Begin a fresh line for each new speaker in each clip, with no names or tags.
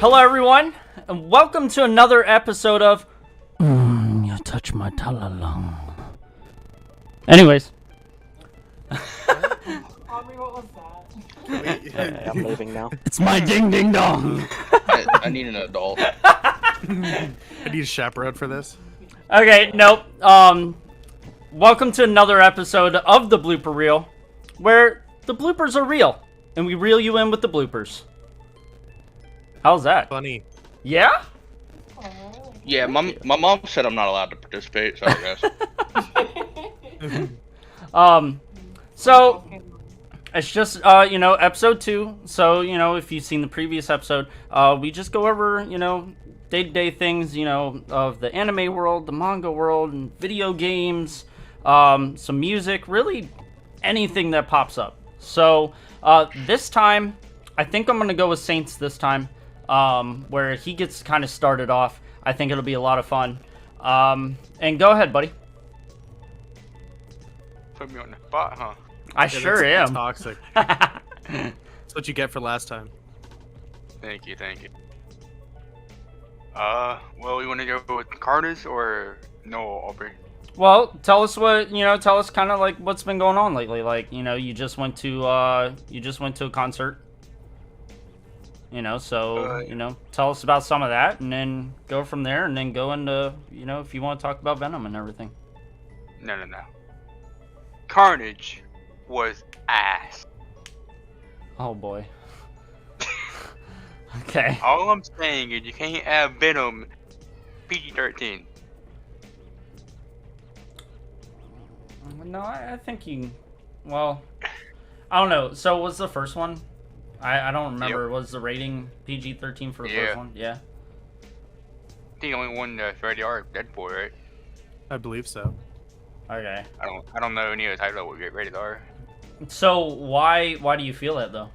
Hello everyone, and welcome to another episode of You Touch My Talalong. Anyways.
Aubrey, what was that?
I'm leaving now.
It's my ding ding dong.
I need an adult.
I need a chaperone for this.
Okay, nope. Welcome to another episode of the Blooper Real, where the bloopers are real, and we reel you in with the bloopers. How's that?
Funny.
Yeah?
Yeah, my mom said I'm not allowed to participate, so I guess.
So it's just episode 2. So if you've seen the previous episode, we just go over day-to-day things of the anime world, the manga world, and video games, some music, really anything that pops up. So this time I think I'm gonna go with Saints this time, where he gets kind of started off. I think it'll be a lot of fun. And go ahead, buddy.
Put me on the spot, huh?
I sure am.
Toxic. That's what you get for last time.
Thank you. Well, you want to go with Carnage or no, Aubrey?
Well, tell us what tell us kind of like what's been going on lately. Like you just went to a concert. Tell us about some of that, and then go from there, and then go into if you want to talk about Venom and everything.
No. Carnage was ass.
Oh boy. Okay.
All I'm saying is you can't have Venom PG-13.
No, I think you. Well, I don't know. So what's the first one? I don't remember.
Yep.
Was the rating PG-13 for the first one? Yeah.
The only one that's rated R is Deadpool, right?
I believe so.
Okay.
I don't know any other title that would get rated R.
So why do you feel that though?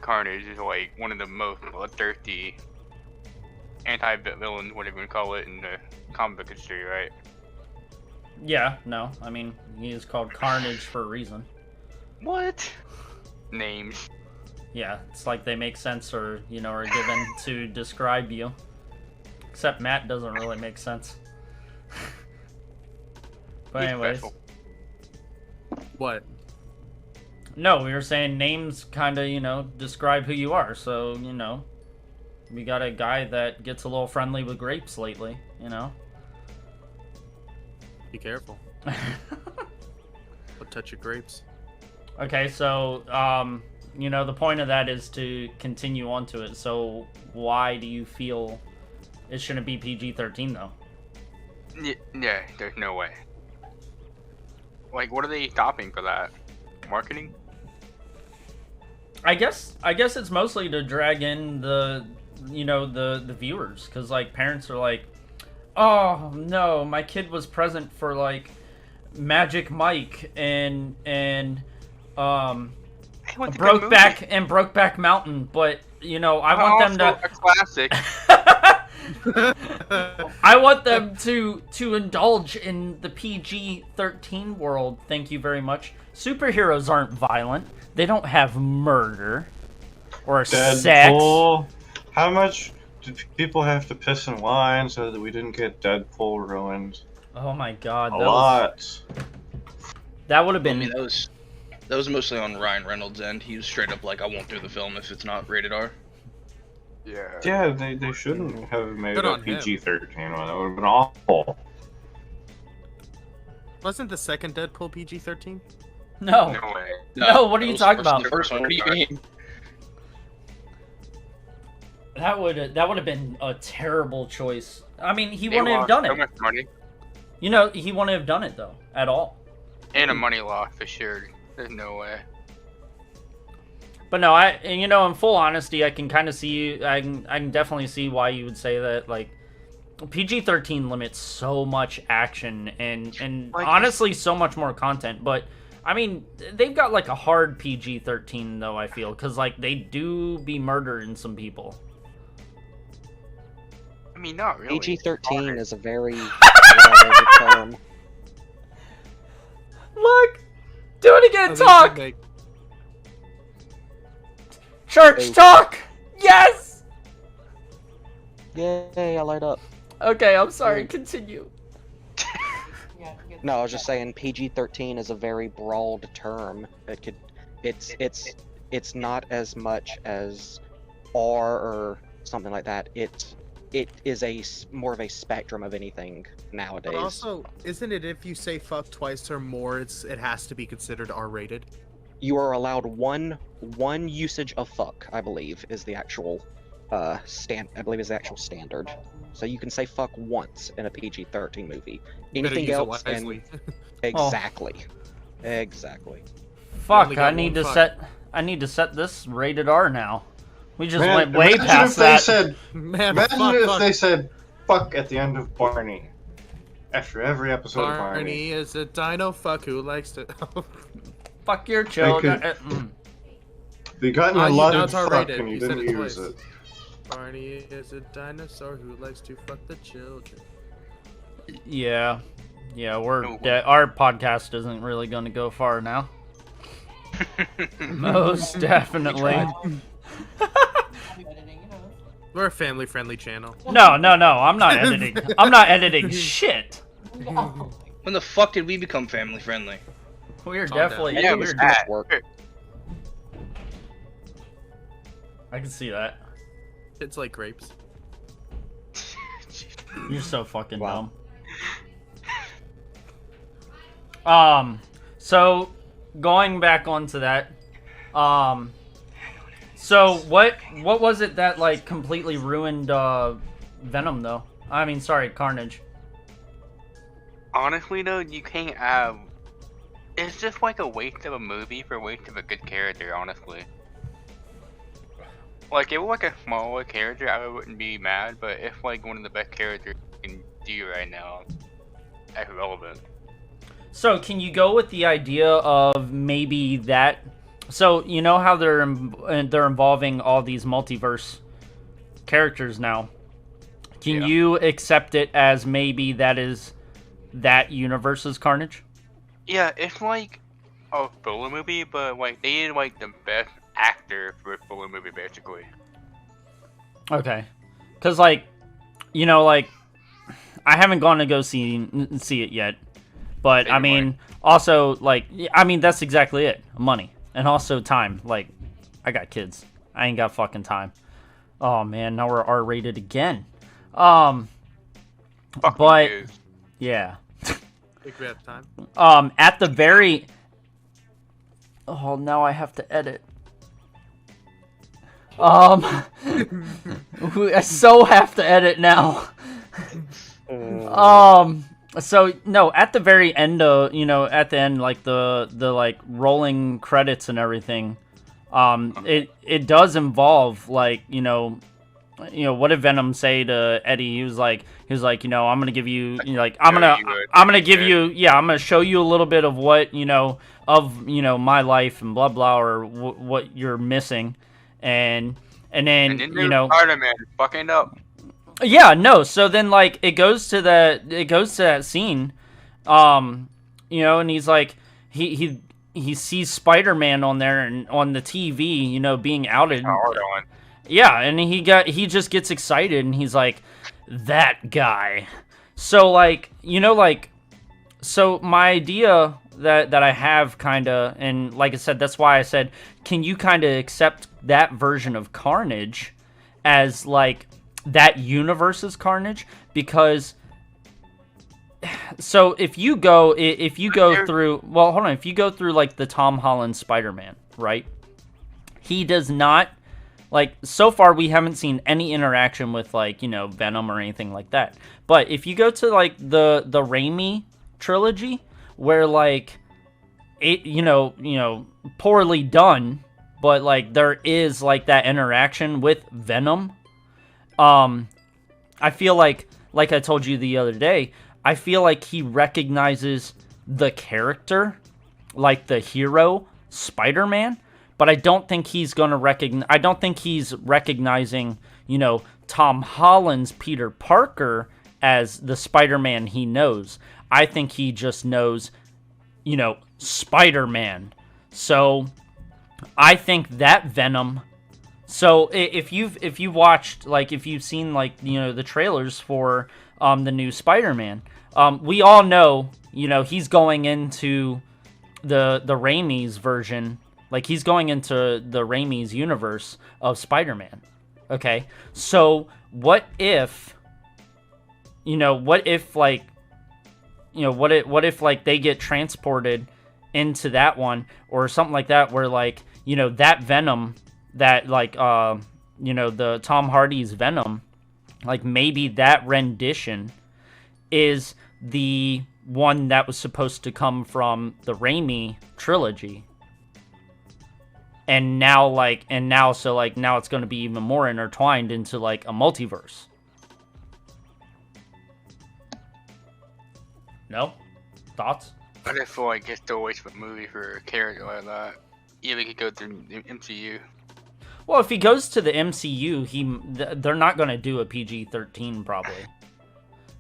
Carnage is like one of the most bloodthirsty anti-villains, whatever you call it, in the comic book industry, right?
Yeah. No. I mean, he is called Carnage for a reason.
What? Names.
Yeah, it's like they make sense or are given to describe you. Except Matt doesn't really make sense. But
He's
anyways.
special.
What?
No, we were saying names kind of, describe who you are. So, we got a guy that gets a little friendly with grapes lately,
Be careful. Don't touch your grapes.
Okay, so, the point of that is to continue on to it. So, why do you feel it shouldn't be PG-13, though?
Yeah, there's no way. Like, what are they stopping for that? Marketing?
I guess it's mostly to drag in the viewers, because like parents are like, oh no, my kid was present for like Magic Mike and Brokeback Mountain, but I want them to
a classic.
I want them to indulge in the PG-13 world. Thank you very much. Superheroes aren't violent. They don't have murder or sex.
Deadpool. How much did people have to piss in line so that we didn't get Deadpool ruined?
Oh my god.
A lot.
That would have been...
I mean, that was mostly on Ryan Reynolds' end. He was straight up like, I won't do the film if it's not rated R.
Yeah, they shouldn't have made
Good
a
on him.
PG-13 one. That would have been awful.
Wasn't the second Deadpool PG-13?
No.
No way.
No, what are you talking about?
The first one. What do you mean?
That would have been a terrible choice. I mean, he
They
wouldn't have
lost
done
so
it.
much money.
He wouldn't have done it though, at all.
And a money loss for sure. There's no way.
But no, in full honesty, I can kind of see, I can definitely see why you would say that. Like, PG-13 limits so much action and
Like,
honestly so much more content. But I mean, they've got like a hard PG-13 though. I feel because like they do be murdering some people.
I mean, not really.
PG-13 is a very relative term.
Look, do it again. Talk. Sharks
Oh.
talk! Yes!
Yay, I light up.
Okay, I'm sorry, continue.
Yeah, get
No, I was just saying PG-13 is a very broad term. It's not as much as R or something like that. It is more of a spectrum of anything nowadays.
But also, isn't it if you say fuck twice or more, it has to be considered R-rated?
You are allowed one usage of fuck, I believe, is the actual I believe is the actual standard. So you can say fuck once in a PG-13 movie. Anything
Better use
else,
it wisely.
exactly, exactly.
Fuck,
only
I
got
need
one
to
fuck.
set this rated R now. We just
Man,
went way
imagine
past
if they
that.
said,
Man,
imagine
fuck,
if
fuck.
they said fuck at the end of Barney. After every episode of Barney.
Barney is a dino fuck who likes to.
Fuck your children.
could- They got in
Ah,
a
you-
lot
now
of
it's
fuck
R-rated.
and you
You said
didn't
it
use
twice.
it.
Barney is a dinosaur who likes to fuck the children.
Yeah, we're
No.
our podcast isn't really going to go far now. Most definitely.
editing, you know.
We're a family-friendly channel.
No, I'm not editing. I'm not editing shit.
No.
When the fuck did we become family friendly?
We're
Calm down.
definitely.
Yeah,
we're
it's too much work.
I can see that.
It's like grapes.
You're so fucking
Wow.
dumb. So going back onto that, so what was it that like completely ruined Venom though? I mean, sorry, Carnage.
Honestly though, you can't have. It's just like a waste of a movie for waste of a good character, honestly. Like, if it was like a smaller character, I wouldn't be mad, but if like one of the best characters you can do right now, that's relevant.
So can you go with the idea of maybe that? So you know how they're involving all these multiverse characters now. Can
Yeah.
you accept it as maybe that universe's Carnage?
Yeah, it's like a filler movie, but like they did like the best actor for a filler movie, basically.
Okay, because like, you know, like I haven't gone to go see it yet, but I mean, also like, I mean that's exactly it, money and also time. Like, I got kids, I ain't got fucking time. Oh man, now we're R-rated again.
Fuck
But
movies.
yeah,
Think we have time?
at the very. Oh, now I have to edit. I so have to edit now. So no, at the very end of, you know, at the end, like the like rolling credits and everything, it does involve like, you know, what did Venom say to Eddie? He was like, you know, I'm gonna give you, you know, like I'm gonna give you, yeah, I'm gonna show you a little bit of what, you know, of, you know, my life and blah blah, or what you're missing, and then you know,
Spider-Man fucking up.
yeah, no. So then, like, it goes to that scene, you know, and he's like, he sees Spider-Man on there and on the TV, you know, being outed. Yeah, and he just gets excited and he's like, that guy. So like, you know, like, so my idea that I have kind of, and like I said, that's why I said, can you kind of accept that version of Carnage as like that universe's Carnage? Because so if you go through, well, hold on, if you go through like the Tom Holland Spider-Man, right? He does not, like, so far we haven't seen any interaction with like, you know, Venom or anything like that. But if you go to like the Raimi trilogy, where like it, you know, poorly done, but like there is like that interaction with Venom. I feel like I told you the other day, I feel like he recognizes the character, like the hero Spider-Man, but I don't think he's gonna recognize. I don't think he's recognizing, you know, Tom Holland's Peter Parker as the Spider-Man he knows. I think he just knows, you know, Spider-Man. So I think that Venom So if you've watched, like, if you've seen, like, you know, the trailers for the new Spider-Man, we all know, you know, he's going into the Raimi's version, like he's going into the Raimi's universe of Spider-Man. Okay, so what if, you know, what if like they get transported into that one or something like that, where, like, you know, that Venom, that, like, you know, the Tom Hardy's Venom, like, maybe that rendition is the one that was supposed to come from the Raimi trilogy. And now, like, now it's going to be even more intertwined into, like, a multiverse. No? Thoughts?
I just feel like it's still a waste of a movie for a character like that. Yeah, we could go through the MCU.
Well, if he goes to the MCU, they're not going to do a PG-13 probably.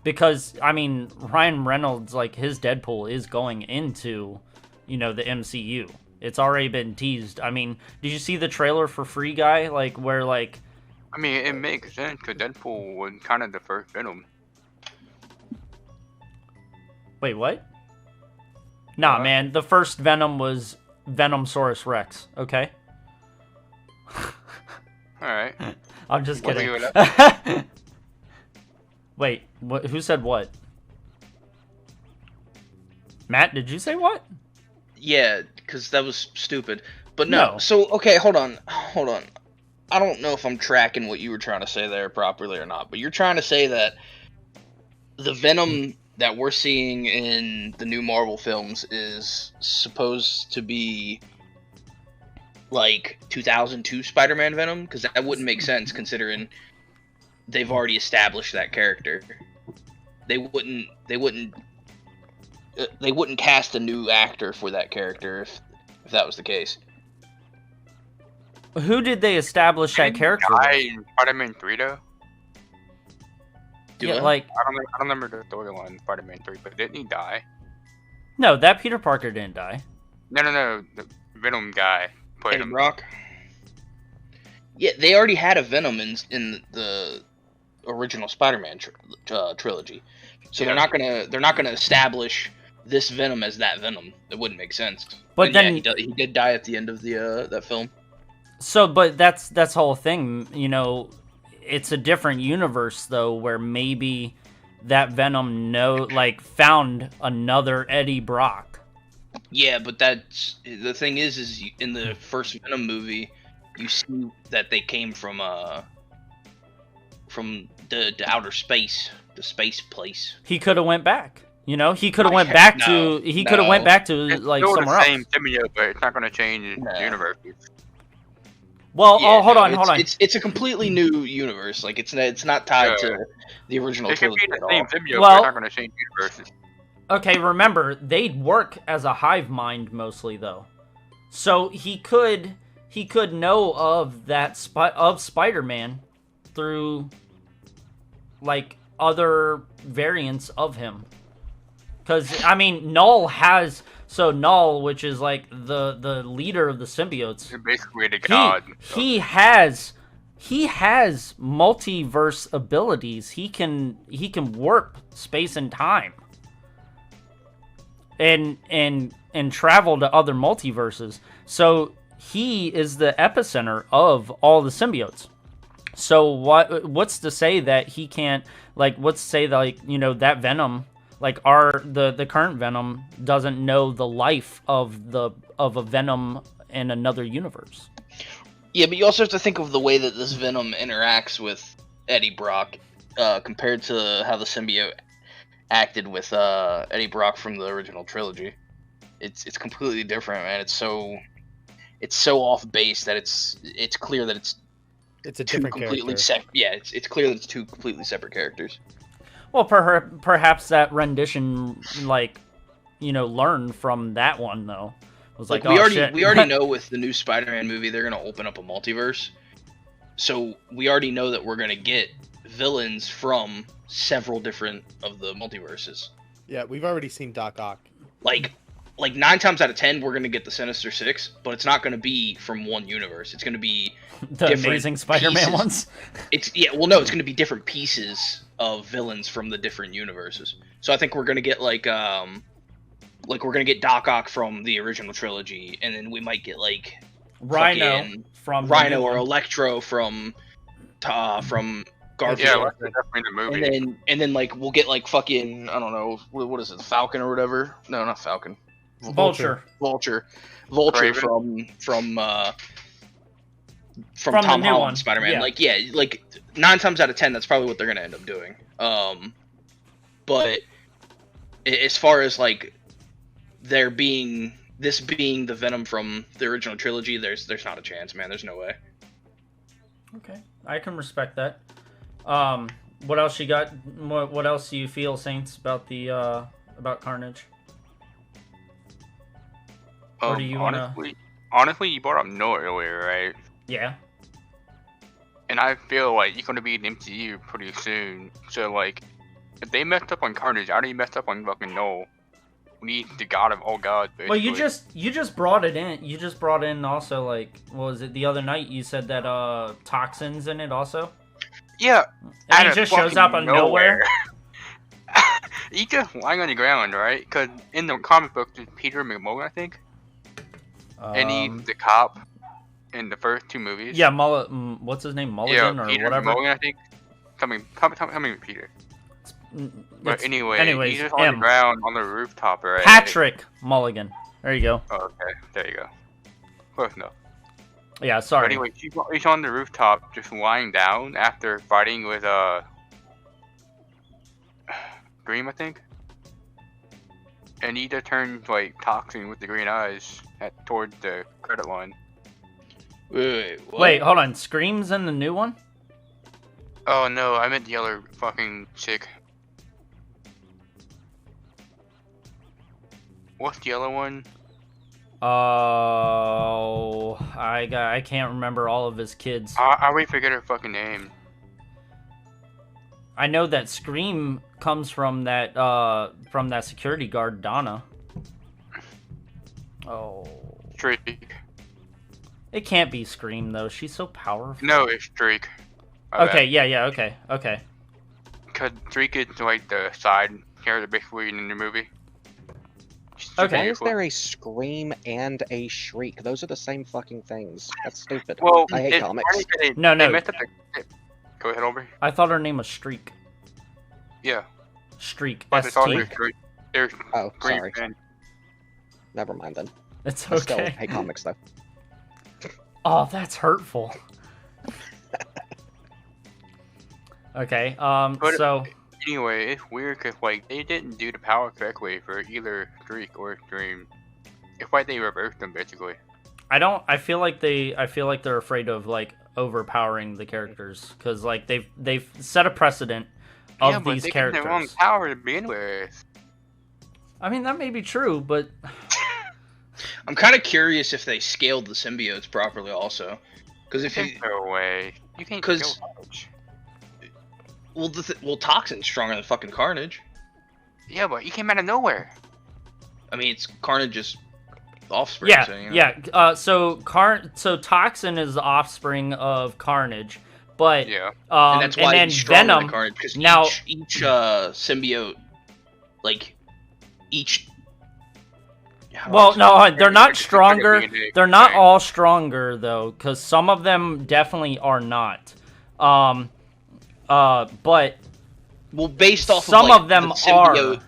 Because, I mean, Ryan Reynolds, like, his Deadpool is going into, you know, the MCU. It's already been teased. I mean, did you see the trailer for Free Guy? Like, where, like...
I mean, it makes sense, because Deadpool was kind of the first Venom.
Wait, what? Nah,
What?
man. The first Venom was Venomsaurus Rex, okay?
Alright.
I'm just
We'll
kidding.
leave it
Wait, what? Who said what? Matt, did you say what?
Yeah, because that was stupid. But no.
No.
So, okay, hold on. I don't know if I'm tracking what you were trying to say there properly or not, but you're trying to say that the Venom that we're seeing in the new Marvel films is supposed to be like 2002 Spider-Man Venom? Because that wouldn't make sense considering they've already established that character. They wouldn't cast a new actor for that character if that was the case.
Who did they establish that character with?
in Spider-Man 3, though?
Do
Yeah,
it?
like,
I don't remember the storyline in Spider-Man 3, but didn't he die?
no, that Peter Parker didn't die.
No, the Venom guy played
Eddie
him.
Brock. Yeah, they already had a Venom in the original Spider-Man trilogy, so
Yeah.
they're not gonna establish this Venom as that Venom. It wouldn't make sense.
But
And
then,
yeah, he did die at the end of the that film.
so, but that's the whole thing, you know. It's a different universe though, where maybe that Venom found another Eddie Brock.
Yeah, but that's the thing is in the first Venom movie, you see that they came from the outer space, the space place.
He could have went back. You know, he could have went
No,
back to. He could have went back to
It's
like
still
somewhere
the same
else.
symbiote, but it's not going to change
No.
the universe.
Well,
Yeah,
hold
no,
on.
It's a completely new universe. Like it's not tied
Yeah.
to the original
It could
trilogy
be
at
the
all.
same symbiote,
Well-
but it's not going to change universes.
Okay, remember they work as a hive mind mostly though, so he could know of that of Spider-Man through like other variants of him. Because I mean, Null, which is like the leader of the symbiotes,
You're basically the god.
he has multiverse abilities. He can warp space and time. And travel to other multiverses. So he is the epicenter of all the symbiotes. So what's to say that he can't, like, what's to say that, like, you know, that Venom, like the current Venom doesn't know the life of a Venom in another universe.
Yeah, but you also have to think of the way that this Venom interacts with Eddie Brock compared to how the symbiote acted with Eddie Brock from the original trilogy. It's completely different, man. It's so off base that it's clear that it's
a
two
different
completely
character.
it's clear that it's two completely separate characters.
Well, perhaps that rendition, like, you know, learned from that one though. It was like,
we
oh, shit.
already know with the new Spider-Man movie they're gonna open up a multiverse, so we already know that we're gonna get villains from several different of the multiverses.
Yeah, we've already seen Doc Ock.
Like like 9 times out of 10 we're gonna get the Sinister Six, but it's not gonna be from one universe. It's gonna be
The
different
Amazing Spider-Man
pieces.
ones.
It's it's gonna be different pieces of villains from the different universes. So I think we're gonna get like we're gonna get Doc Ock from the original trilogy, and then we might get like
Rhino
fucking
from the
Rhino
new
or
one.
Electro from Garfield.
Yeah, that's definitely the movie.
And then like we'll get like fucking I don't know what is it, Falcon or whatever? No, not Falcon.
Vulture.
Vulture
Raven?
from
the
Tom
new
Holland
one,
Spider-Man.
yeah.
Like 9 times out of 10 that's probably what they're gonna end up doing. But as far as like this being the Venom from the original trilogy, there's not a chance, man. There's no way.
Okay, I can respect that. What else you got? What else do you feel, Saints, about the about Carnage? Or do you wanna-
Honestly, you brought up Noah earlier, right?
Yeah.
And I feel like you're gonna be in MCU pretty soon. So like, if they messed up on Carnage, I already messed up on fucking Noah. We need the god of all gods, basically.
Well, you just brought it in. You just brought in also, like, what was it, the other night? You said that Toxin's in it also.
Yeah.
And he just shows up out of nowhere.
He just lying on the ground, right? Because in the comic book, there's Peter McMullen, I think, and he's the cop in the first 2 movies.
Yeah, what's his name? Mulligan or
Peter
whatever.
McMullen, I think. Coming with Peter. But
anyways,
he's just on the ground on the rooftop, right?
Patrick Mulligan. There you go.
Oh, okay, there you go. Close enough.
Yeah, sorry.
But anyway, he's on the rooftop, just lying down after fighting with Green, I think. And he just turns like Toxin with the green eyes towards the credit line.
Wait, what?
Wait, hold on. Scream's in the new one?
Oh no, I meant the other fucking chick. What's the other one?
Oh, I can't remember all of his kids.
I already forget her fucking name.
I know that Scream comes from that security guard Donna. Oh,
Streak.
it can't be Scream though. She's so powerful.
No, it's Streak. My
Okay,
bad.
yeah, okay.
Cause Streak is like the side character basically in the movie. She's
Okay.
Why is
beautiful.
there a scream and a shriek? Those are the same fucking things. That's stupid.
Well,
I hate comics.
No.
They messed up the... Go ahead, Aubrey.
I thought her name was Streak.
Yeah.
Streak.
But it's all
ST.
there's
Oh,
Green
sorry.
Man.
Never mind then.
It's
I still
okay.
hate comics though.
Oh, that's hurtful. Okay.
But-
So
Anyway, it's weird because like they didn't do the power correctly for either Streak or Dream. It's like they reversed them basically.
I feel like they're afraid of like overpowering the characters because like they've set a precedent of
Yeah, but
these
they gave them the wrong
characters.
power to begin with.
I mean, that may be true, but
I'm kind of curious if they scaled the symbiotes properly, also, because if you
No way. You can't
'Cause-
kill Carnage.
well, Toxin's stronger than fucking Carnage.
Yeah, but he came out of nowhere.
I mean, it's Carnage's offspring.
yeah,
so, you know.
yeah. So Toxin is the offspring of Carnage, but
Yeah.
And that's why
then
he's stronger
Venom.
than Carnage, because
now-
each symbiote, like each. how do I
Well,
explain
no,
it?
they're not
It's like a
stronger.
DNA
They're not
thing.
all stronger though, because some of them definitely are not. But
Well, based off
some
of, like,
of them
the symbiote,
are.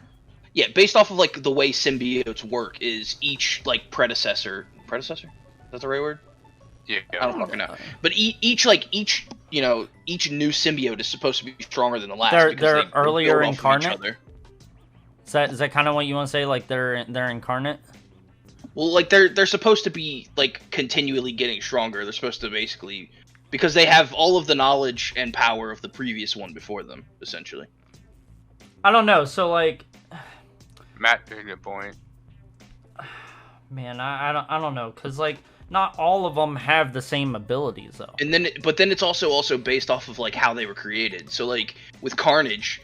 Yeah, based off of like the way symbiotes work, is each like predecessor. Predecessor? Is that the right word?
Yeah.
I don't fucking know. But each new symbiote is supposed to be stronger than the last.
They're-
because
they're
they
earlier
build off of each
incarnate?
other.
Is that kind of what you want to say? Like they're incarnate?
Well, like they're supposed to be like continually getting stronger. They're supposed to basically, because they have all of the knowledge and power of the previous one before them, essentially.
I don't know. So like,
Matt made a good point.
man, I don't know, cause like not all of them have the same abilities though.
And then, but then it's also based off of like how they were created. So like with Carnage,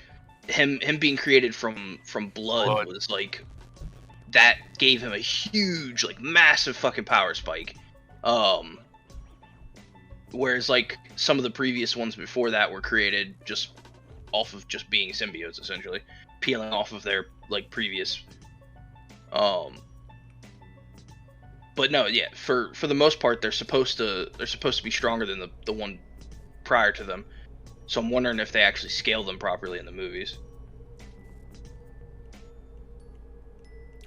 him being created from blood
Blood.
was like that gave him a huge, like, massive fucking power spike. Whereas, like, some of the previous ones before that were created just off of just being symbiotes, essentially. Peeling off of their, like, previous... But no, yeah, for the most part, they're supposed to be stronger than the one prior to them. So I'm wondering if they actually scale them properly in the movies.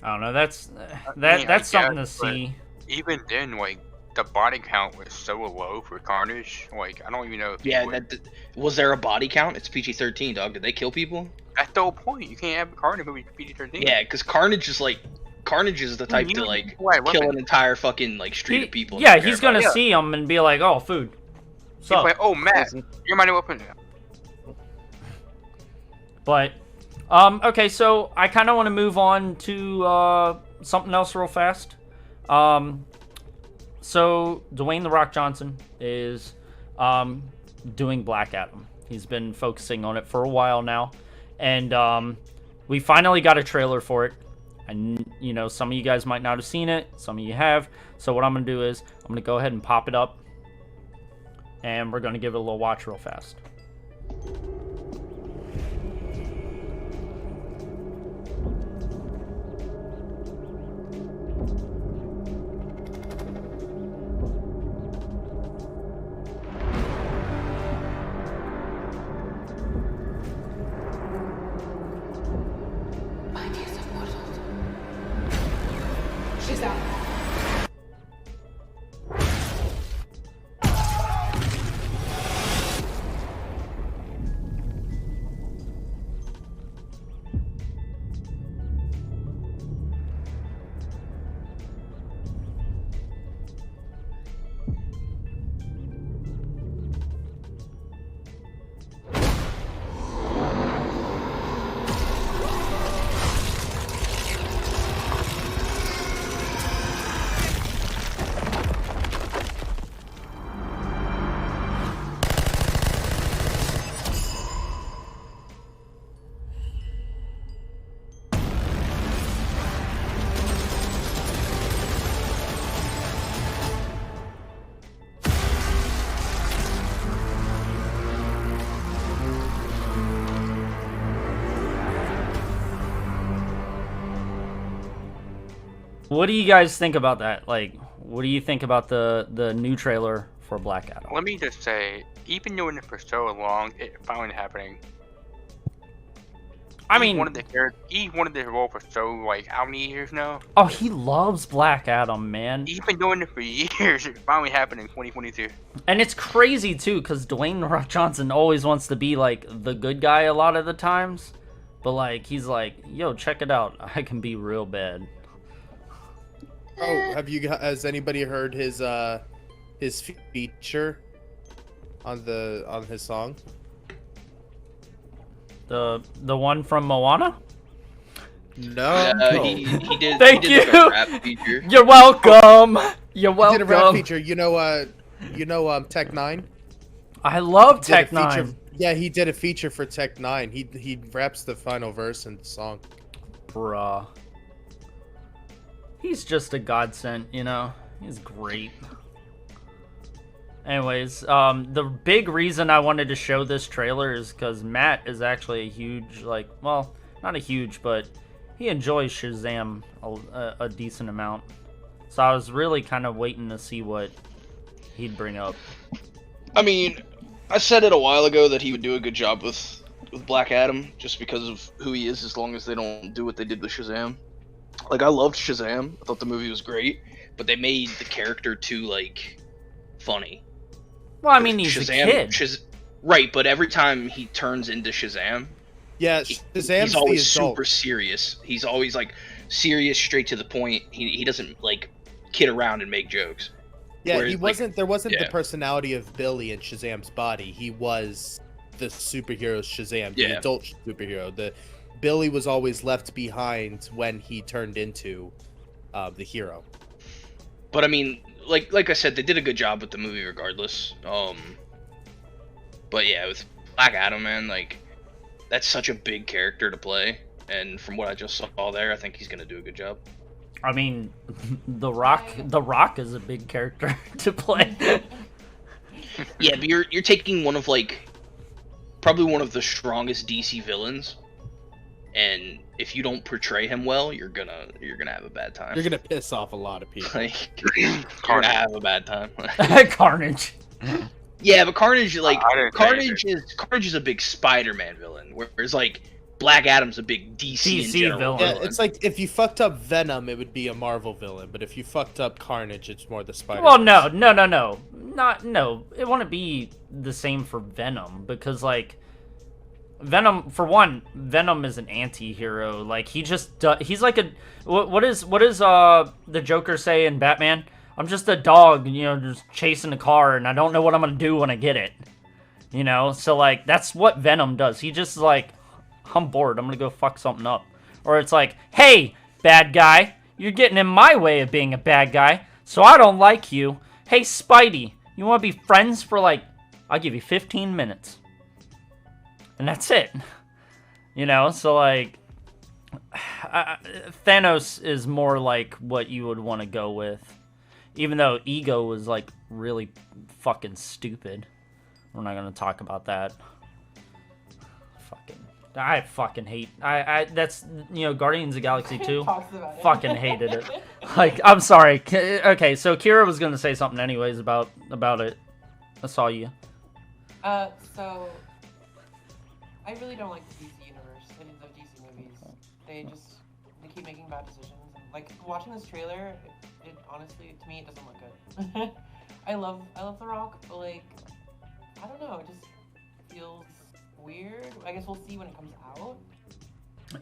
I don't know. That's
I
something to
guess, but
see.
even then, like, the body count was so low for Carnage. Like, I don't even know if he
Yeah,
would...
was there a body count? It's PG-13, dog. Did they kill people?
That's the whole point. You can't have a Carnage movie PG-13.
Yeah, because Carnage is the type to, like, kill an entire fucking, like, street of people.
Yeah, he's gonna see them and be like, "Oh, food."
He's
So,
like, oh, Matt, you're my new weapon.
but okay, so I kind of want to move on to something else real fast. So Dwayne "The Rock" Johnson is doing Black Adam. He's been focusing on it for a while now, and we finally got a trailer for it. And you know, some of you guys might not have seen it, some of you have. So what I'm gonna do is I'm gonna go ahead and pop it up, and we're gonna give it a little watch real fast.
She's out.
What do you guys think about that? Like, what do you think about the new trailer for Black Adam?
Let me just say, even doing it for so long, it finally happening.
I mean,
he wanted the role for so, like, how many years now?
oh, he loves Black Adam, man.
He's been doing it for years. It finally happened in 2022.
And it's crazy too, because Dwayne "The Rock" Johnson always wants to be like the good guy a lot of the times, but like he's like, yo, check it out, I can be real bad.
Oh, has anybody heard his feature on his song?
The one from Moana?
No.
He did.
Thank
he did
you.
Like a rap feature.
You're welcome. You're
He
welcome.
did a rap feature. You know Tech 9?
I love
Did a
Tech
feature-
9.
Yeah, he did a feature for Tech 9. He raps the final verse in the song.
Bruh. He's just a godsend, you know? He's great. Anyways, the big reason I wanted to show this trailer is because Matt is actually a huge, like, well, not a huge, but he enjoys Shazam a decent amount. So I was really kind of waiting to see what he'd bring up.
I mean, I said it a while ago that he would do a good job with Black Adam, just because of who he is, as long as they don't do what they did with Shazam. Like, I loved Shazam. I thought the movie was great, but they made the character too, like, funny.
Well, I mean, he's a kid.
Right, but every time he turns into Shazam,
Yeah, Shazam's
he's always
the adult.
super serious. He's always, like, serious, straight to the point. He doesn't, like, kid around and make jokes.
Yeah,
Whereas,
he wasn't. There wasn't the
yeah.
personality of Billy in Shazam's body. He was the superhero Shazam, the
Yeah.
adult superhero. The Billy was always left behind when he turned into the hero.
But I mean, like I said, they did a good job with the movie regardless. But yeah, with Black Adam, man, like, that's such a big character to play. And from what I just saw there, I think he's gonna do a good job.
I mean, The Rock is a big character to play.
Yeah, but you're taking one of like probably one of the strongest DC villains, and if you don't portray him well, you're gonna have a bad time.
You're gonna piss off a lot of people.
Like, you're gonna have a bad time.
Carnage.
Yeah, but Carnage
Carnage
is a big Spider-Man villain, whereas like Black Adam's a big DC, in
DC
general
villain.
Yeah, it's like if you fucked up Venom, it would be a Marvel villain, but if you fucked up Carnage, it's more the Spider.
Well, no. It wouldn't be the same for Venom because, like, Venom, for one, Venom is an anti-hero. Like, he's like a what does the Joker say in Batman? I'm just a dog, just chasing a car, and I don't know what I'm gonna do when I get it. So like that's what Venom does. He just like, I'm bored, I'm gonna go fuck something up. Or it's like, hey, bad guy, you're getting in my way of being a bad guy, so I don't like you. Hey, Spidey, you want to be friends for like, I'll give you 15 minutes. And that's it. So like, Thanos is more like what you would want to go with. Even though Ego was like really fucking stupid. We're not going to talk about that. I fucking hate. That's Guardians of the Galaxy 2. Fucking hated it. Like, I'm sorry. Okay, so Kira was gonna say something anyways about it. I saw you.
So I really don't like the DC universe. I mean, the DC movies. They keep making bad decisions. And, like, watching this trailer, it honestly, to me, it doesn't look good. I love The Rock, but like, I don't know. It just feels weird. I guess we'll see when it comes out.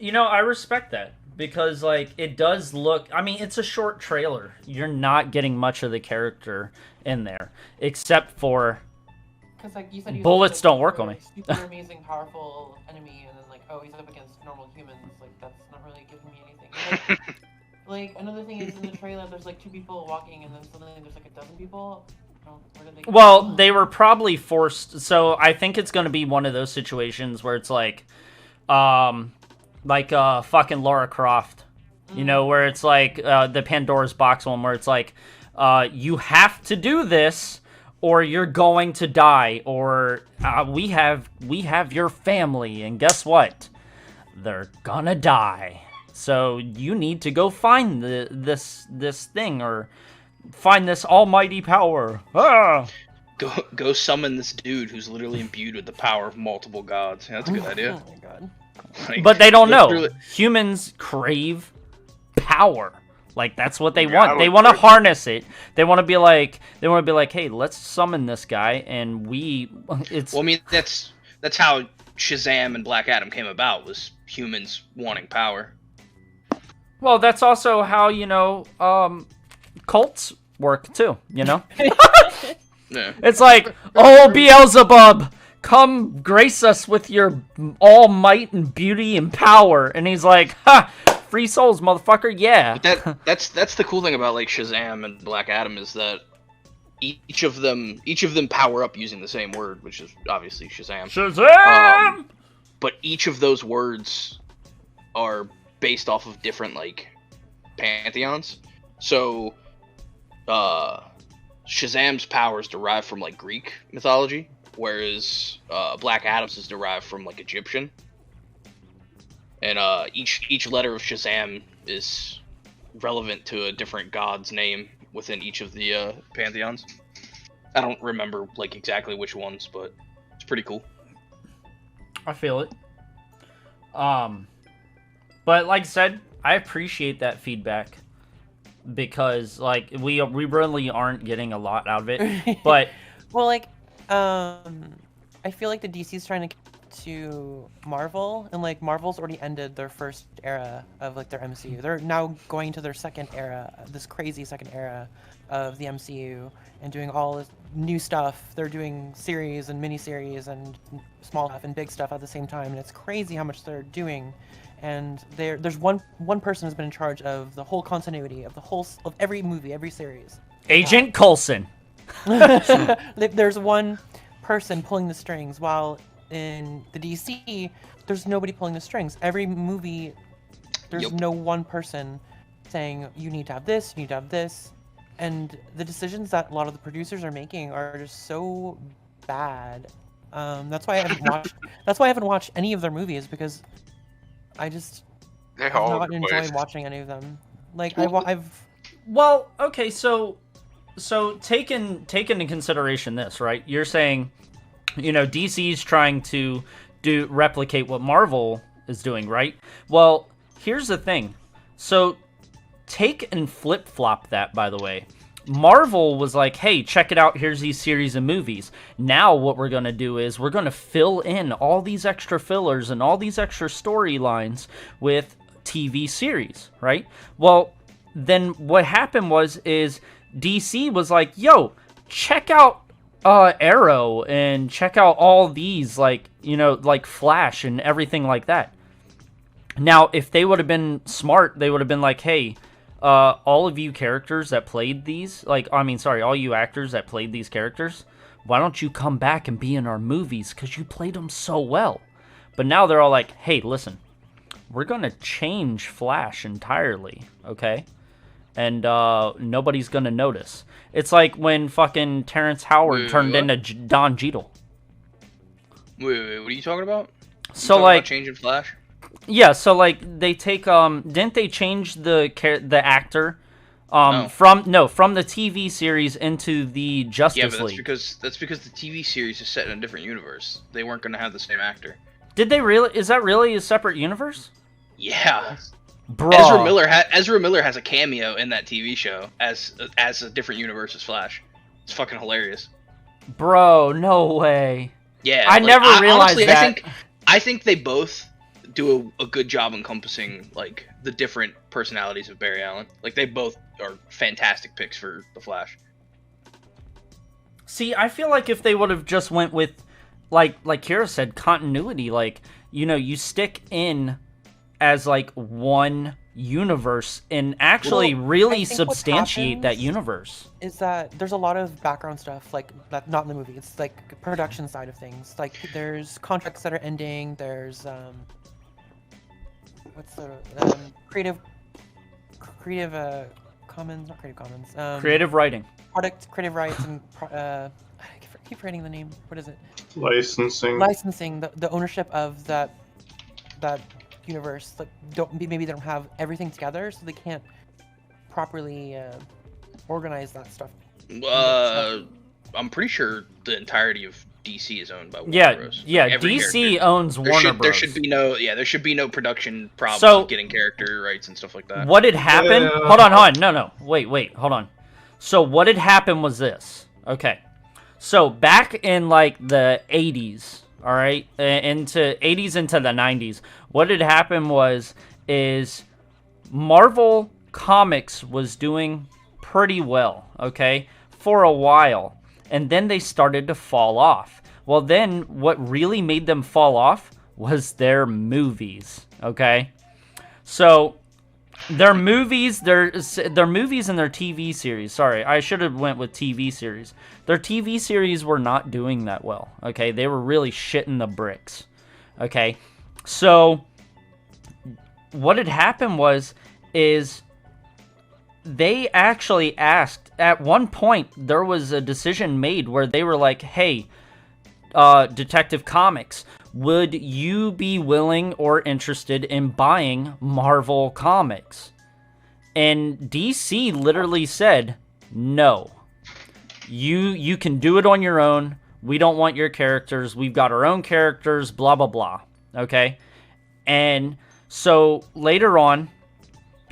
I respect that because like it does look, I mean, it's a short trailer. You're not getting much of the character in there except for
because like you said,
bullets don't work on me.
Super amazing, powerful enemy, and then like, oh, he's up against normal humans. Like, that's not really giving me anything. Like another thing is in the trailer, there's like 2 people walking, and then suddenly there's like a dozen people. Where did they go?
Well, they were probably forced. So I think it's going to be one of those situations where it's like fucking Lara Croft, where it's like the Pandora's Box one, where it's like you have to do this or you're going to die, or we have your family, and guess what? They're gonna die. So you need to go find this thing or find this almighty power. Ah!
Go summon this dude who's literally imbued with the power of multiple gods. Yeah, that's a good idea.
Oh my god.
Like,
But they don't know. Humans crave power. Like, that's what they want. They want to harness it. They want to be like, hey, let's summon this guy, and it's.
Well, I mean, that's how Shazam and Black Adam came about, was humans wanting power.
Well, that's also how cults work too.
Yeah.
It's like, oh, Beelzebub, come grace us with your all might and beauty and power, and he's like, ha. Free souls, motherfucker, yeah.
But that's the cool thing about like Shazam and Black Adam is that each of them power up using the same word, which is obviously Shazam.
Shazam!
But each of those words are based off of different like pantheons. So Shazam's power is derived from like Greek mythology, whereas Black Adam's is derived from like Egyptian. And each letter of Shazam is relevant to a different god's name within each of the pantheons. I don't remember like exactly which ones, but it's pretty cool.
I feel it. But like I said, I appreciate that feedback because like we really aren't getting a lot out of it. But
well, like I feel like the DC's trying to Marvel, and like Marvel's already ended their first era of like their MCU. They're now going to their second era, this crazy second era of the MCU, and doing all this new stuff. They're doing series and miniseries and small stuff and big stuff at the same time, and it's crazy how much they're doing. And there's one person who's been in charge of the whole continuity of of every movie, every series.
Agent Coulson.
There's one person pulling the strings, while in the DC, there's nobody pulling the strings. Every movie, there's
Yup.
no one person saying you need to have this, you need to have this, and the decisions that a lot of the producers are making are just so bad. That's why I haven't watched. That's why I haven't watched any of their movies, because I just
They're
have
all
not
over the
enjoyed
place.
watching any of them. Like
Well,
I've
Well, okay, so take into consideration this, right? You're saying, DC's trying to replicate what Marvel is doing, right? Well, here's the thing. So take and flip-flop that, by the way. Marvel was like, hey, check it out, here's these series of movies. Now what we're going to do is we're going to fill in all these extra fillers and all these extra storylines with TV series, right? Well, then what happened is DC was like, yo, check out Arrow and check out all these, like Flash and everything like that. Now, if they would have been smart, they would have been like, hey, all of you characters that played these, all you actors that played these characters, why don't you come back and be in our movies, because you played them so well. But now they're all like, hey, listen, we're going to change Flash entirely, okay? And nobody's going to notice. It's like when fucking Terrence Howard turned into Don Cheadle.
Wait, what are you talking about?
So,
talking about changing Flash?
Yeah, so they take didn't they change the actor
No.
from the TV series into the Justice
Yeah, but
League?
that's because the TV series is set in a different universe. They weren't going to have the same actor.
Did they really? Is that really a separate universe?
Yeah.
Bro.
Ezra Miller has a cameo in that TV show as a different universe as Flash. It's fucking hilarious.
Bro, no way.
Yeah,
I never realized
honestly,
that.
I think they both do a good job encompassing like the different personalities of Barry Allen. Like they both are fantastic picks for the Flash.
See, I feel like if they would have just went with like Kira said, continuity, you stick in as like one universe and actually really
I think what
substantiate that
happens
universe.
is that there's a lot of background stuff, like that not in the movie. It's like production side of things. Like there's contracts that are ending. There's what's the creative commons, not creative commons.
Creative writing.
Creative rights, and I keep forgetting the name. What is it?
Licensing.
The ownership of that universe. Like maybe they don't have everything together, so they can't properly organize that stuff.
I'm pretty sure the entirety of DC is owned by Warner
Yeah,
Bros.
yeah.
Like, every
DC
character.
owns Warner Bros.
There should be no production problems
So-
with getting character rights and stuff like that.
What had happened?
Yeah.
Hold on. No. Wait. Hold on. So what had happened was this. Okay. So back in like the 80s, all right, into 80s into the 90s, what had happened is Marvel Comics was doing pretty well, okay, for a while, and then they started to fall off. Well, then what really made them fall off was their movies, okay? So their movies and their TV series. Sorry, I should have went with TV series. Their TV series were not doing that well. Okay, they were really shitting the bricks. Okay, so what had happened is they actually asked at one point. There was a decision made where they were like, "Hey, Detective Comics, would you be willing or interested in buying Marvel Comics?" And DC literally said, no. You can do it on your own. We don't want your characters. We've got our own characters, blah, blah, blah. Okay? And so later on,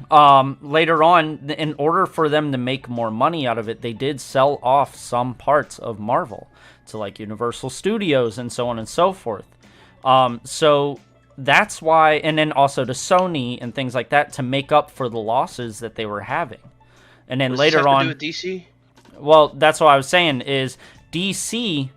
in order for them to make more money out of it, they did sell off some parts of Marvel to like Universal Studios and so on and so forth. So that's why, and then also to Sony and things like that to make up for the losses that they were having. And then
What's
later
this have
on,
to do with DC?
well, that's what I was saying is DC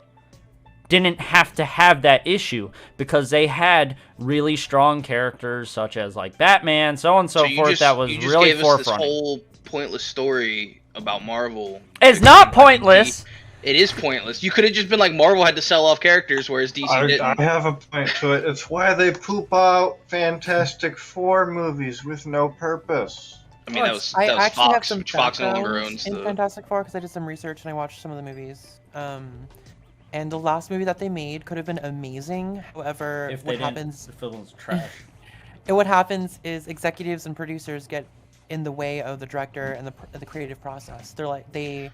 didn't have to have that issue because they had really strong characters such as like Batman, so on and so
you
forth.
just-
That was
you just
really
gave us this
forefront.
whole pointless story about Marvel.
It's
to
not
explain why
pointless.
It is pointless. You could have just been like Marvel had to sell off characters, whereas DC didn't.
I have a point to it. It's why they poop out Fantastic Four movies with no purpose.
I mean, that was
I
Fox,
actually have some
which Fox no longer
backgrounds
owns
in
the.
Fantastic Four because I did some research and I watched some of the movies. And the last movie that they made could have been amazing. However,
If they
what happens?
didn't, the film was trash.
And what happens is executives and producers get in the way of the director and the creative process. They're like they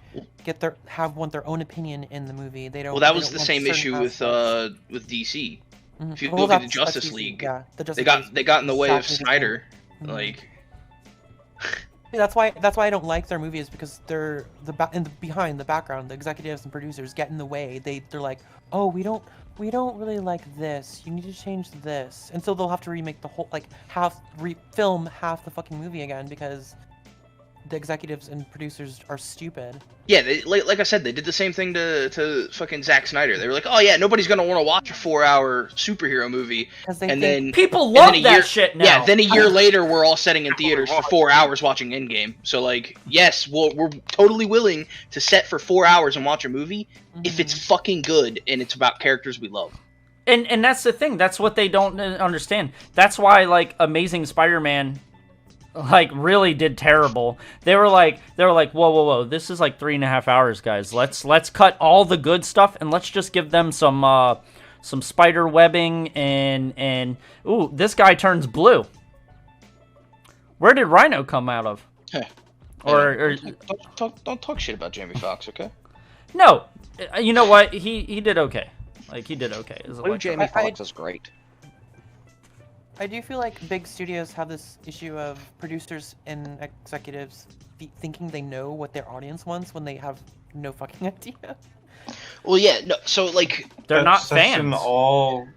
want their own opinion in the movie. They don't.
Well, that
they
was
don't
the
want
same
certain
issue
aspects.
with DC.
Mhm.
If you
Well,
look at the
that's
Justice
DC,
League,
yeah, the
they
Justice League
got in the way of
exactly the same.
Snyder.
Mhm.
Like,
Yeah, that's why I don't like their movies because they're behind the background, the executives and producers get in the way. They're like, oh, we don't really like this. You need to change this, and so they'll have to remake the whole film half the fucking movie again because the executives and producers are stupid.
yeah, like I said, they did the same thing to fucking Zack Snyder. They were like, oh yeah, nobody's gonna want to watch a 4-hour superhero movie,
Because they
and
think
then
People
and
love
then a
that
year-
shit now.
Yeah, then a year later, we're all sitting in theaters for 4 hours watching Endgame. So like, yes, we're totally willing to sit for 4 hours and watch a movie if it's fucking good and it's about characters we love.
And that's the thing. That's what they don't understand. That's why like Amazing Spider-Man like really did terrible. They were like whoa, this is like 3.5 hours, guys. Let's cut all the good stuff and let's just give them some spider webbing and ooh, this guy turns blue. Where did Rhino come out of?
Hey,
Or
don't talk shit about Jamie Foxx, okay?
no, you know what? He did okay. Like he did okay. As
Blue
Electro.
Jamie Foxx is great.
I do feel like big studios have this issue of producers and executives thinking they know what their audience wants when they have no fucking idea.
Well, yeah, no. So like,
They're not
That's in
fans.
all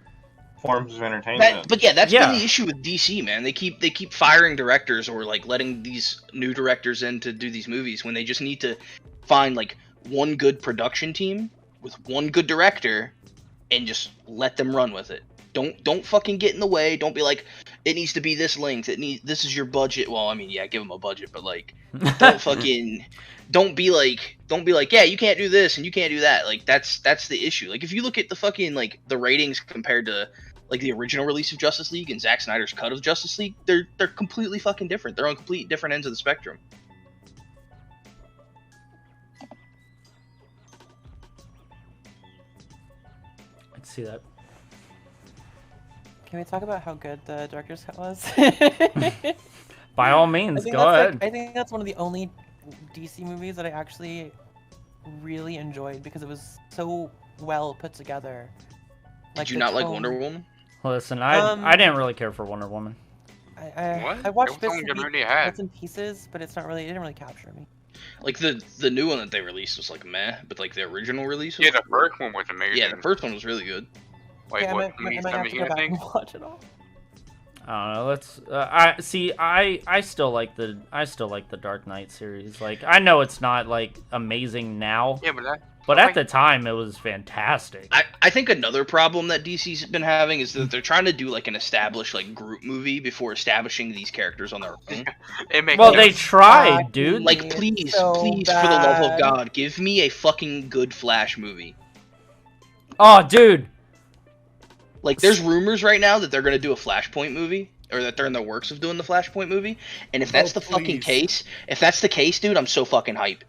forms of entertainment.
that's
Yeah.
been the issue with DC, man. They keep firing directors or like letting these new directors in to do these movies when they just need to find like one good production team with one good director and just let them run with it. Don't fucking get in the way. Don't be like, it needs to be this length. This is your budget. Well, I mean, yeah, give them a budget, but like, don't be like, yeah, you can't do this and you can't do that. Like that's the issue. Like if you look at the fucking like the ratings compared to like the original release of Justice League and Zack Snyder's cut of Justice League, they're completely fucking different. They're on complete different ends of the spectrum.
I can see that.
Can we talk about how good the director's cut was?
By all
I
means,
think
go
that's,
ahead.
like, I think that's one of the only DC movies that I actually really enjoyed because it was so well put together.
Did you
the
not like
tone-
Wonder Woman?
Listen,
Um,
I didn't really care for Wonder Woman.
What?
I watched
That was
bits
the only good movie I had.
and pieces, but it didn't really capture me.
Like the new one that they released was like meh, but like the original release was
Yeah, the first one was amazing.
yeah, the first one was really good.
Like,
Okay, I
what,
might have to
2017,
go
I
back
think?
and watch it all.
I don't know. Let's. I still like the Dark Knight series. Like I know it's not like amazing now,
Yeah, but
but at the time it was fantastic.
I think another problem that DC's been having is that they're trying to do like an established like group movie before establishing these characters on their own.
it makes
Well,
no
they
sense.
tried, dude.
Like please,
So
please, for the love of
bad.
God, give me a fucking good Flash movie.
Oh, dude.
Like there's rumors right now that they're gonna do a Flashpoint movie. Or that they're in the works of doing the Flashpoint movie, and if that's the fucking
please.
case, if that's the case, dude, I'm so fucking hype.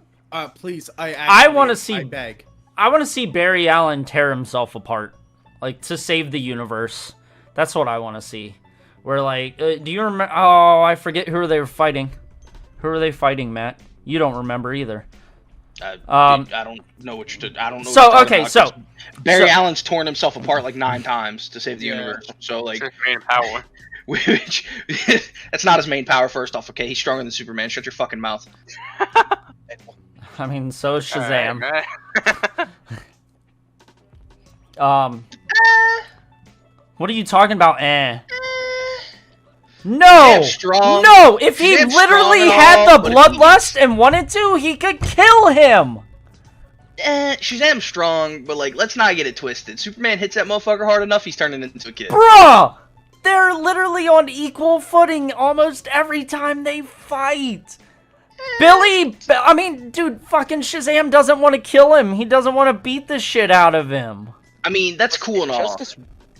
Please,
I wanna see-
I beg.
I want to see Barry Allen tear himself apart, like to save the universe. That's what I want to see. Where like, do you remember? Oh, I forget who they were fighting. Who are they fighting, Matt? You don't remember either.
I don't know what you're. I don't know.
So,
what you're talking
okay,
about,
so-
'cause Barry
so-
Allen's torn himself apart like 9 times to save the
Yeah.
universe. So like,
It's his main power.
which that's not his main power. First off, okay, he's stronger than Superman. Shut your fucking mouth.
I mean, so is
Alright,
Shazam.
man.
What are you talking about? No!
Shazam's strong.
No! If he
Shazam's
literally
strong and
had
all,
the
but if he-
bloodlust and wanted to, he could kill him!
Shazam's strong, but like, let's not get it twisted. Superman hits that motherfucker hard enough, he's turning into a kid.
Bruh! They're literally on equal footing almost every time they fight. Billy, I mean, dude, fucking Shazam doesn't want to kill him. He doesn't want to beat the shit out of him.
I mean, that's cool and all.
Justice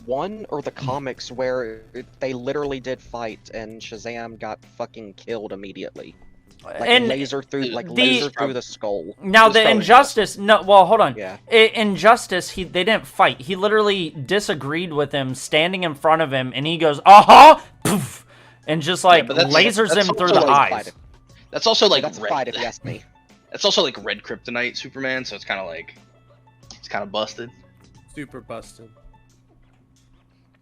1 or the comics where they literally did fight and Shazam got fucking killed immediately. Like
And
laser through the skull.
now
Just
the
throwing
Injustice, no, well, hold on.
Yeah.
Injustice, they didn't fight. He literally disagreed with him, standing in front of him, and he goes, poof, and just like
but that's
lasers him through the
also like
eyes.
fight.
That's also like
That's a
red.
fight if you ask me.
That's also like red kryptonite Superman, so it's kind of like it's kind of busted.
Super busted.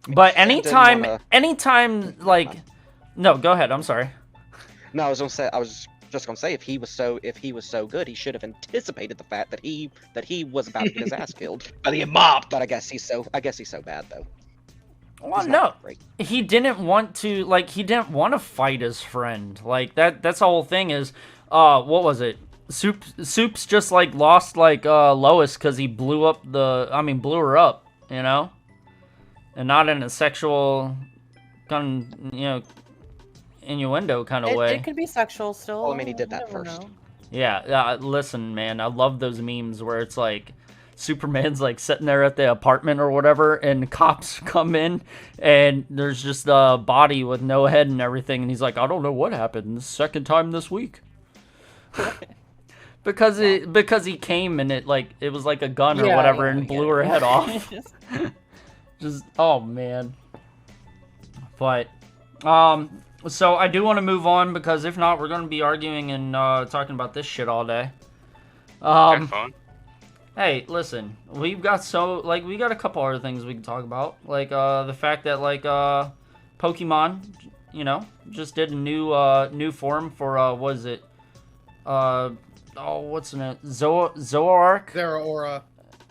But
didn't
anytime, like, no, go ahead. I'm sorry.
No, I was just gonna say if he was so good, he should have anticipated the fact that he was about to get his ass killed.
About to get mopped.
But I guess he's so bad though.
Well,
He's
no,
not great.
he didn't want to fight his friend. Like that's the whole thing is, what was it? Soup's just like lost like Lois because he blew her up, you know, and not in a sexual innuendo kind of way.
It could be sexual still.
Well, I mean, he did that
You never
first.
know.
Yeah, listen, man, I love those memes where it's like Superman's like sitting there at the apartment or whatever, and cops come in, and there's just a body with no head and everything, and he's like, I don't know what happened. The second time this week. because he came and it was like a gun or whatever and blew her head off. Just oh man. But so I do want to move on because if not, we're going to be arguing and talking about this shit all day.
Have fun.
Hey, listen, we got a couple other things we can talk about, like the fact that Pokemon, just did a new form for what is it? What's in it? Zoroark.
Zeraora.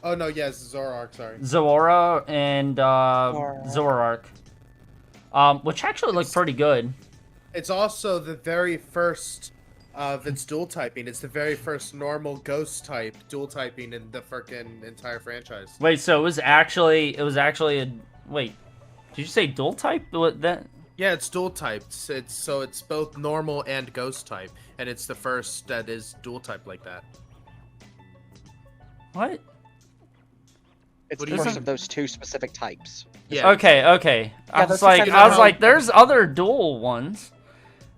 Oh no, yes, Zoroark. Sorry.
Zora and Zoroark. Which actually looked pretty good.
It's also the very first of its dual typing. It's the very first normal ghost type dual typing in the frickin' entire franchise.
Wait, so it was actually a wait. Did you say dual type? What that?
Yeah, it's dual typed. It's both normal and ghost type, and it's the first that is dual type like that.
What?
It's
What
the
do you
first
mean?
of those two specific types.
Yeah.
Okay. I
Yeah,
was
that's
like,
exactly
there's other dual ones.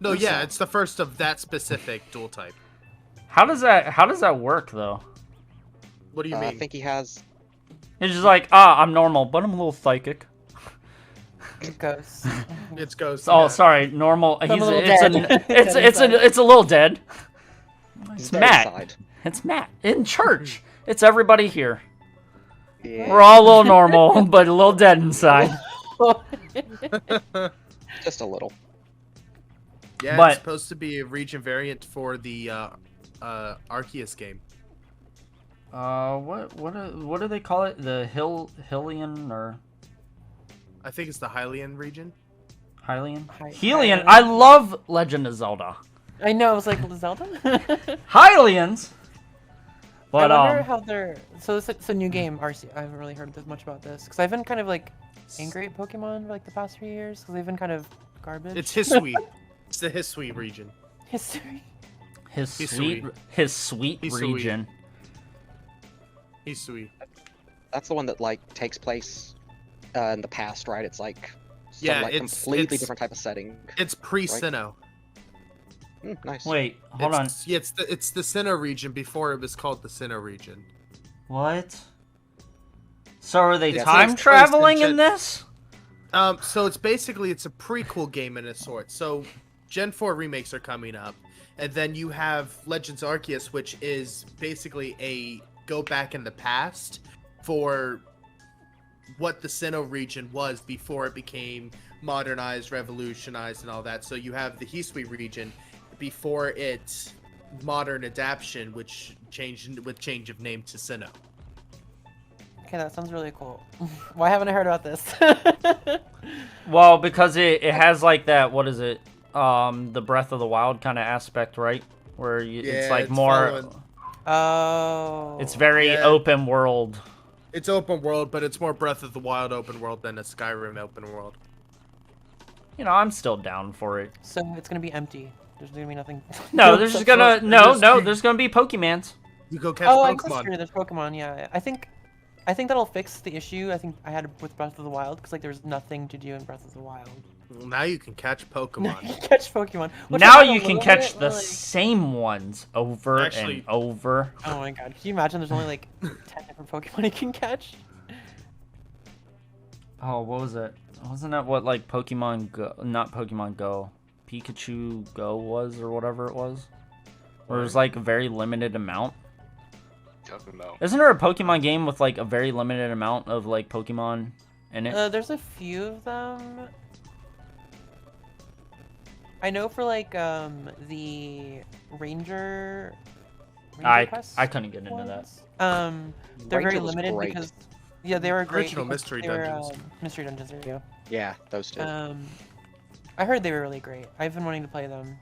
No, yeah, it's the first of that specific dual type.
How does that work though?
What do you mean?
I think he has.
It's just like, I'm normal, but I'm a little psychic.
Ghosts.
It's ghost.
Oh,
yeah.
sorry, normal.
I'm a little dead.
It's a little dead. It's
Dead
Matt.
inside.
It's Matt in church. It's everybody here.
Yeah.
We're all a little normal, but a little dead inside.
Just a little.
Yeah,
But-
it's supposed to be a region variant for the Arceus game.
What do they call it? The Hylian or
I think it's the Hylian region.
Hylian?
Hy-
Hylian.
Hylian.
I love Legend of Zelda.
I know. I was like Zelda.
Hylians. But
I wonder how they're. So it's a new game. RC. I haven't really heard this much about this because I've been kind of like angry at Pokemon for like the past few years because they've been kind of garbage.
It's Hisui. It's the Hisui region.
history.
his
Hisui.
sweet
Hisui.
region.
Hisui.
That's the one that takes place in the past, right? It's like some
Yeah,
completely
it's-
different type of setting.
It's pre-Sinnoh.
Nice.
Wait, hold on.
Yeah, it's the Sinnoh region before it was called the Sinnoh region.
What? So are they
It
time
takes place
traveling
in
in this?
So it's a prequel game in a sort. So Gen 4 remakes are coming up, and then you have Legends Arceus, which is basically a go back in the past for what the Sinnoh region was before it became modernized, revolutionized, and all that. So you have the Hisui region before its modern adaptation, which changed with change of name to Sinnoh.
Okay, that sounds really cool. Why haven't I heard about this?
Well, because it has like that, what is it? The Breath of the Wild kind of aspect, right? Where it's like more.
following-
Oh.
It's very
Yeah.
open world.
It's open world, but it's more Breath of the Wild open world than a Skyrim open world.
I'm still down for it.
So it's gonna be empty. There's gonna be nothing.
No, there's just gonna
there's-
there's gonna be Pokemans.
You go catch
Oh, I guess that's
Pokemon.
true. There's Pokemon. Yeah, I think that'll fix the issue I think I had with Breath of the Wild because like there was nothing to do in Breath of the Wild.
Well, now you can catch
Now
Pokemon.
you can catch Pokemon. which I
Now
like a
you can
little
catch
bit,
the
but, like-
same ones over
Actually-
and over.
Oh my god! Can you imagine? There's only like 10 different Pokemon you can catch.
Oh, what was it? Wasn't that what like Pokemon Go? Not Pokemon Go. Pikachu Go was or whatever it was. Where it was like a very limited amount.
Talking about.
Isn't there a Pokemon game with like a very limited amount of like Pokemon in it?
There's a few of them. I know for like the Ranger Quest
I couldn't get into that.
ones, they're
Ranger
very
was
limited
great.
because yeah, they were great.
Original
because
Mystery
they were,
Dungeons.
Mystery Dungeons, there you
Yeah, those two.
go. I heard they were really great. I've been wanting to play them.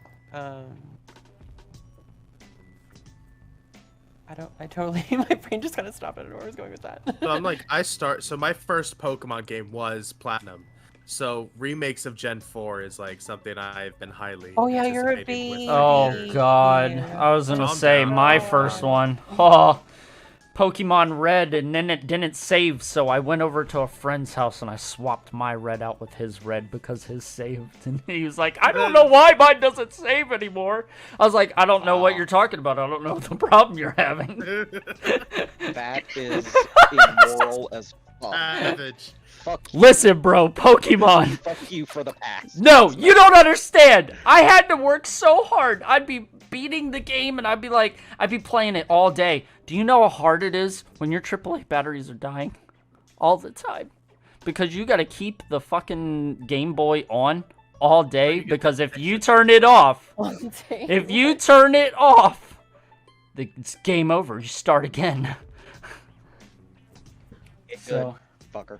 I totally, my brain just kind of stopped. I don't know where I was going with that.
So I'm like, so my first Pokemon game was Platinum. So remakes of Gen 4 is like something I've been highly.
Oh, yeah, you're a
anticipating with
baby.
for
Oh
years.
god,
Yeah.
I was gonna
Calm
say
down.
my first one. Oh, Pokemon Red, and then it didn't save, so I went over to a friend's house and I swapped my red out with his red because his saved. And he was like, I don't know why mine doesn't save anymore. I was like, I don't know what you're talking about. I don't know the problem you're having.
That is immoral as fuck.
Savage.
Fuck you.
Listen, bro, Pokemon.
Fuck you for the past.
No, you don't understand. I had to work so hard. I'd be beating the game and I'd be playing it all day. Do you know how hard it is when your AAA batteries are dying? All the time. Because you gotta keep the fucking Game Boy on all day, because if you turn it off, it's game over. You start again. So,
Fucker.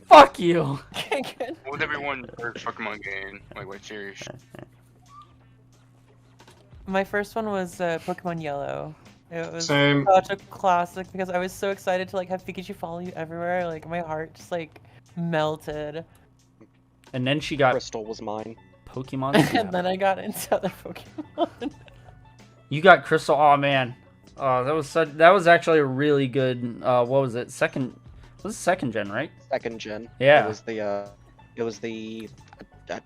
fuck you.
Good.
What was everyone's first Pokemon game? Like, what series?
My first one was Pokemon Yellow. It was
Same.
such a classic because I was so excited to like have Pikachu follow you everywhere. Like my heart just like melted.
And then she got
Crystal was mine.
Pokemon
And
Snap.
then I got into other Pokemon.
You got Crystal. Oh man, that was actually a really good. What was it? Was it second gen, right?
Second gen.
Yeah.
It was the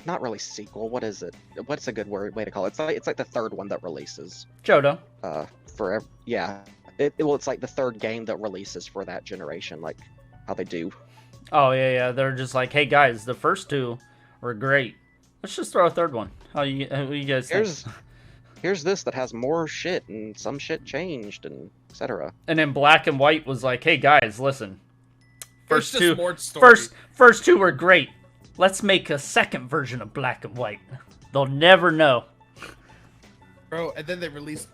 not really sequel. What is it? What's a good way to call it? It's like the third one that releases.
Johto.
It's like the third game that releases for that generation, like how they do.
Oh yeah. They're just like, hey guys, the first two were great. Let's just throw a third one. What do you guys think?
Here's this that has more shit and some shit changed and etc.
And then Black and White was like, hey guys, listen.
There's
First
just
two,
more story.
first two were great. Let's make a second version of Black and White. They'll never know.
Bro, and then they released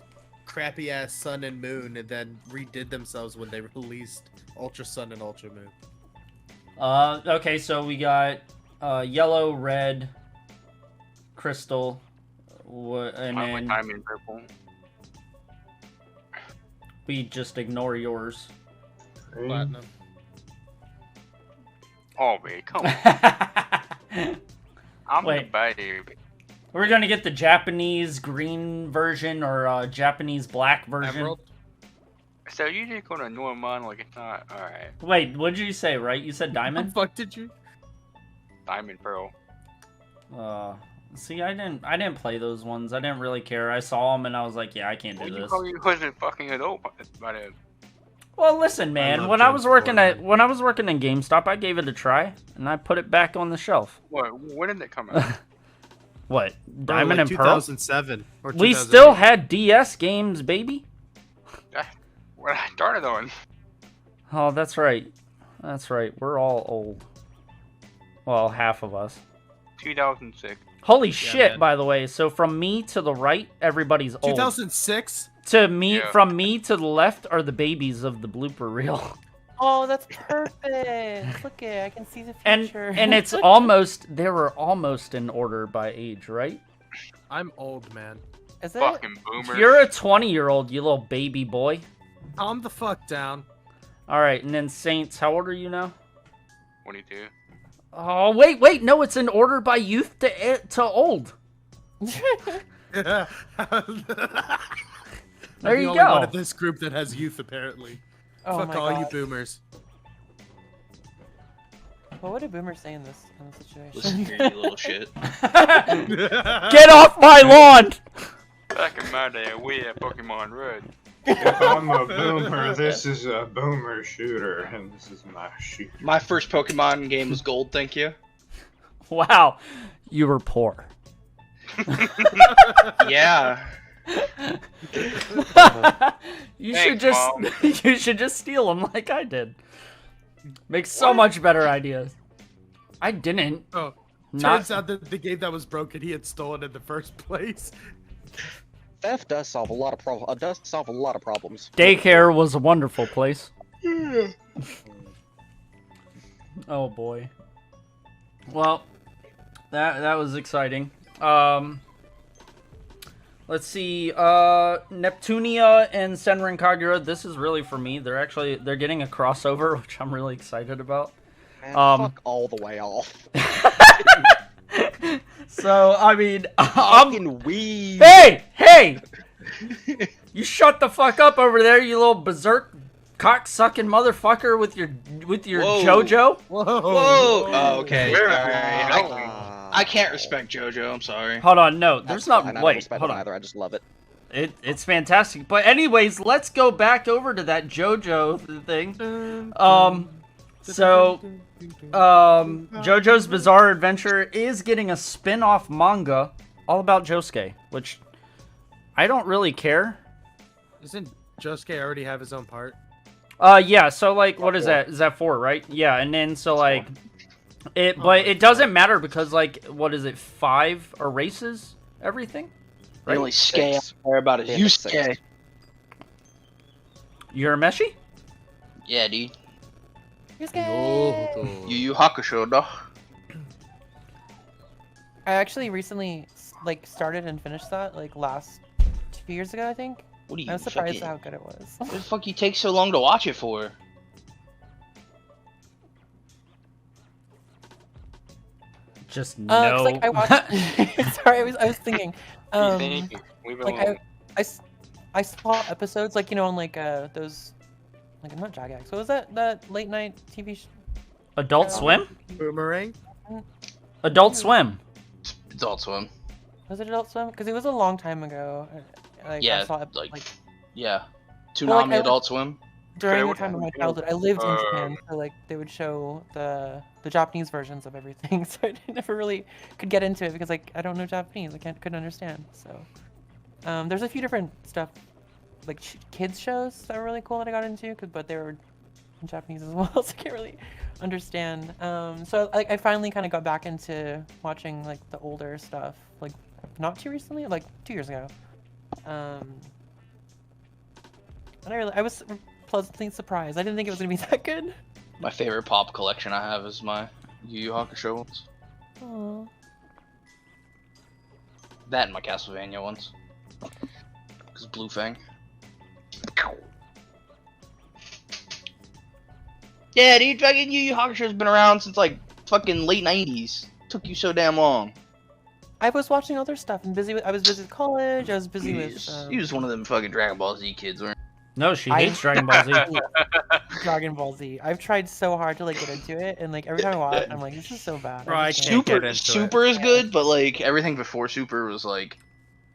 crappy ass Sun and Moon, and then redid themselves when they released Ultra Sun and Ultra Moon.
Okay, so we got yellow, red, crystal, and
I went
then
Diamond and Purple.
we just ignore yours.
Platinum.
Oh, man, come on. I'm
Wait.
the baby.
We're gonna get the Japanese green version or Japanese black version.
Emerald.
So you just gonna ignore mine like it's not alright.
Wait, what did you say? Right? You said
The
diamond.
fuck did you?
Diamond Pearl.
See, I didn't play those ones. I didn't really care. I saw them and I was like, yeah, I can't do
Well, you
this.
probably wasn't fucking adult by then.
Well, listen, man.
love
When I
Gen
was
4,
working
man.
when I was working in GameStop, I gave it a try and I put it back on the shelf.
What? When did it come out?
What?
Bro,
Diamond
like
and Pearl?
2007 or
We
2008.
still had DS games, baby.
When I started on.
Oh, that's right. That's right. We're all old. Well, half of us.
2006.
Holy shit,
man.
by the way. So from me to the right, everybody's old.
2006.
To me,
Yeah.
from me to the left are the babies of the blooper reel.
Oh, that's perfect. Look at, I can see the
And
future.
it's almost, they were almost in order by age, right?
I'm old, man.
Is it?
Fucking boomer.
You're a 20-year-old, you little baby boy.
Calm the fuck down.
All right, and then Saints, how old are you now?
22.
Oh, wait, no, it's in order by youth to old. There
I'm
you
the only one
go.
of this group that has youth, apparently.
Oh
Fuck
my
all you
God.
boomers.
What would a boomer say in this situation?
Listen here, you little shit.
Get off my lawn!
Back in my day, we had Pokemon Red.
If I'm a boomer, this is a boomer shooter, and this is my shooter.
My first Pokemon game was Gold, thank you.
Wow, you were poor.
Yeah.
You
Thanks,
should just
Mom.
you should just steal them like I did. Makes so much better ideas. I didn't.
Oh,
Not
turns out that the game that was broken, he had stolen in the first place.
Theft does solve a lot of problems.
daycare was a wonderful place. Oh boy. Well, that was exciting. Let's see. Neptunia and Senran Kagura. This is really for me. They're getting a crossover, which I'm really excited about.
Man, fuck all the way off.
So I mean,
Fucking weed.
Hey! You shut the fuck up over there, you little berserk cock-sucking motherfucker with your
Whoa.
JoJo.
Whoa.
Whoa! Oh, okay.
Where-
Alright. I can't respect JoJo, I'm sorry.
Hold on, no,
That's
there's not.
fine, I don't
Wait,
respect
hold
it
on.
either. I just love it.
It's fantastic. But anyways, let's go back over to that JoJo thing. So, JoJo's Bizarre Adventure is getting a spin-off manga all about Josuke, which I don't really care.
Doesn't Josuke already have his own part?
Yeah, so like, what is that? Is that 4, right? Yeah, and then so like, but it doesn't matter because like, what is it? 5 erases everything,
The
right?
only skay I care about is
Yeah,
Yusuke.
6.
Urameshi?
Yeah, dude.
Yusuke!
Yu Yu Hakusho, though.
I actually recently started and finished that last 2 years ago, I think.
What do you
I was surprised
fucking...
how good it was.
What the fuck you take so long to watch it for?
Just
'cause,
no.
I watched. Sorry, I was thinking.
Thank you. Leave it
Like
alone.
I saw episodes on those not Jagex. What was that late night TV show?
Adult Swim?
Boomerang?
Adult Swim.
Adult Swim.
Was it Adult Swim? Because it was a long time ago.
Yeah,
I saw it,
Yeah.
Well,
Toonami Adult Swim.
during the
what
time of my
happened?
childhood. I lived in Japan, so they would show the Japanese versions of everything. So I never really could get into it because I don't know Japanese. couldn't understand. So there's a few different stuff kids shows that were really cool that I got into, but they were in Japanese as well, so I can't really understand. So I finally kind of got back into watching the older stuff, not too recently, 2 years ago. And I was pleasantly surprised. I didn't think it was gonna be that good.
My favorite pop collection I have is my Yu Yu Hakusho ones.
Aww.
That and my Castlevania ones. Because Blue Fang. Yeah, dude, fucking Yu Yu Hakusho's been around since fucking late 90s. Took you so damn long.
I was watching other stuff and I was busy with college. I was busy
You
with
was one of them fucking Dragon Ball Z kids, weren't
No, she
I-
hates Dragon Ball Z.
Dragon Ball Z. I've tried so hard to get into it, and every time I watch, I'm like, this is so bad.
Bro, I
just
can't
can't.
get into
Super is good, but everything before Super was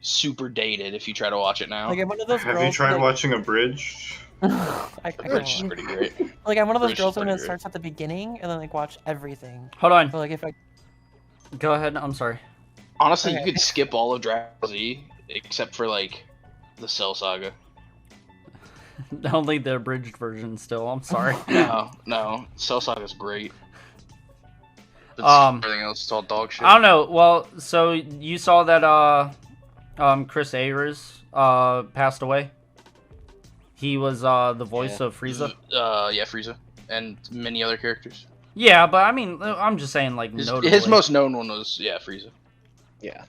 super dated if you try to watch it now.
I'm one of those
Have
girls.
you tried
who,
watching Abridged?
I
Which is
can't.
pretty great.
I'm one of those
Bruce is
girls when
pretty
it
great.
starts at the beginning and then watch everything.
Hold on.
But if I
Go ahead. I'm sorry.
Honestly,
Okay.
you could skip all of Dragon Ball Z except for the Cell Saga.
Only the abridged version still. I'm sorry.
No, Cell Saga's great. But everything else is all dog shit.
I don't know. Well, so you saw that Chris Ayers passed away. He was the voice of Frieza.
Yeah, Frieza, and many other characters.
Yeah, but I mean, I'm just saying notably.
His most known one was Frieza.
Yeah.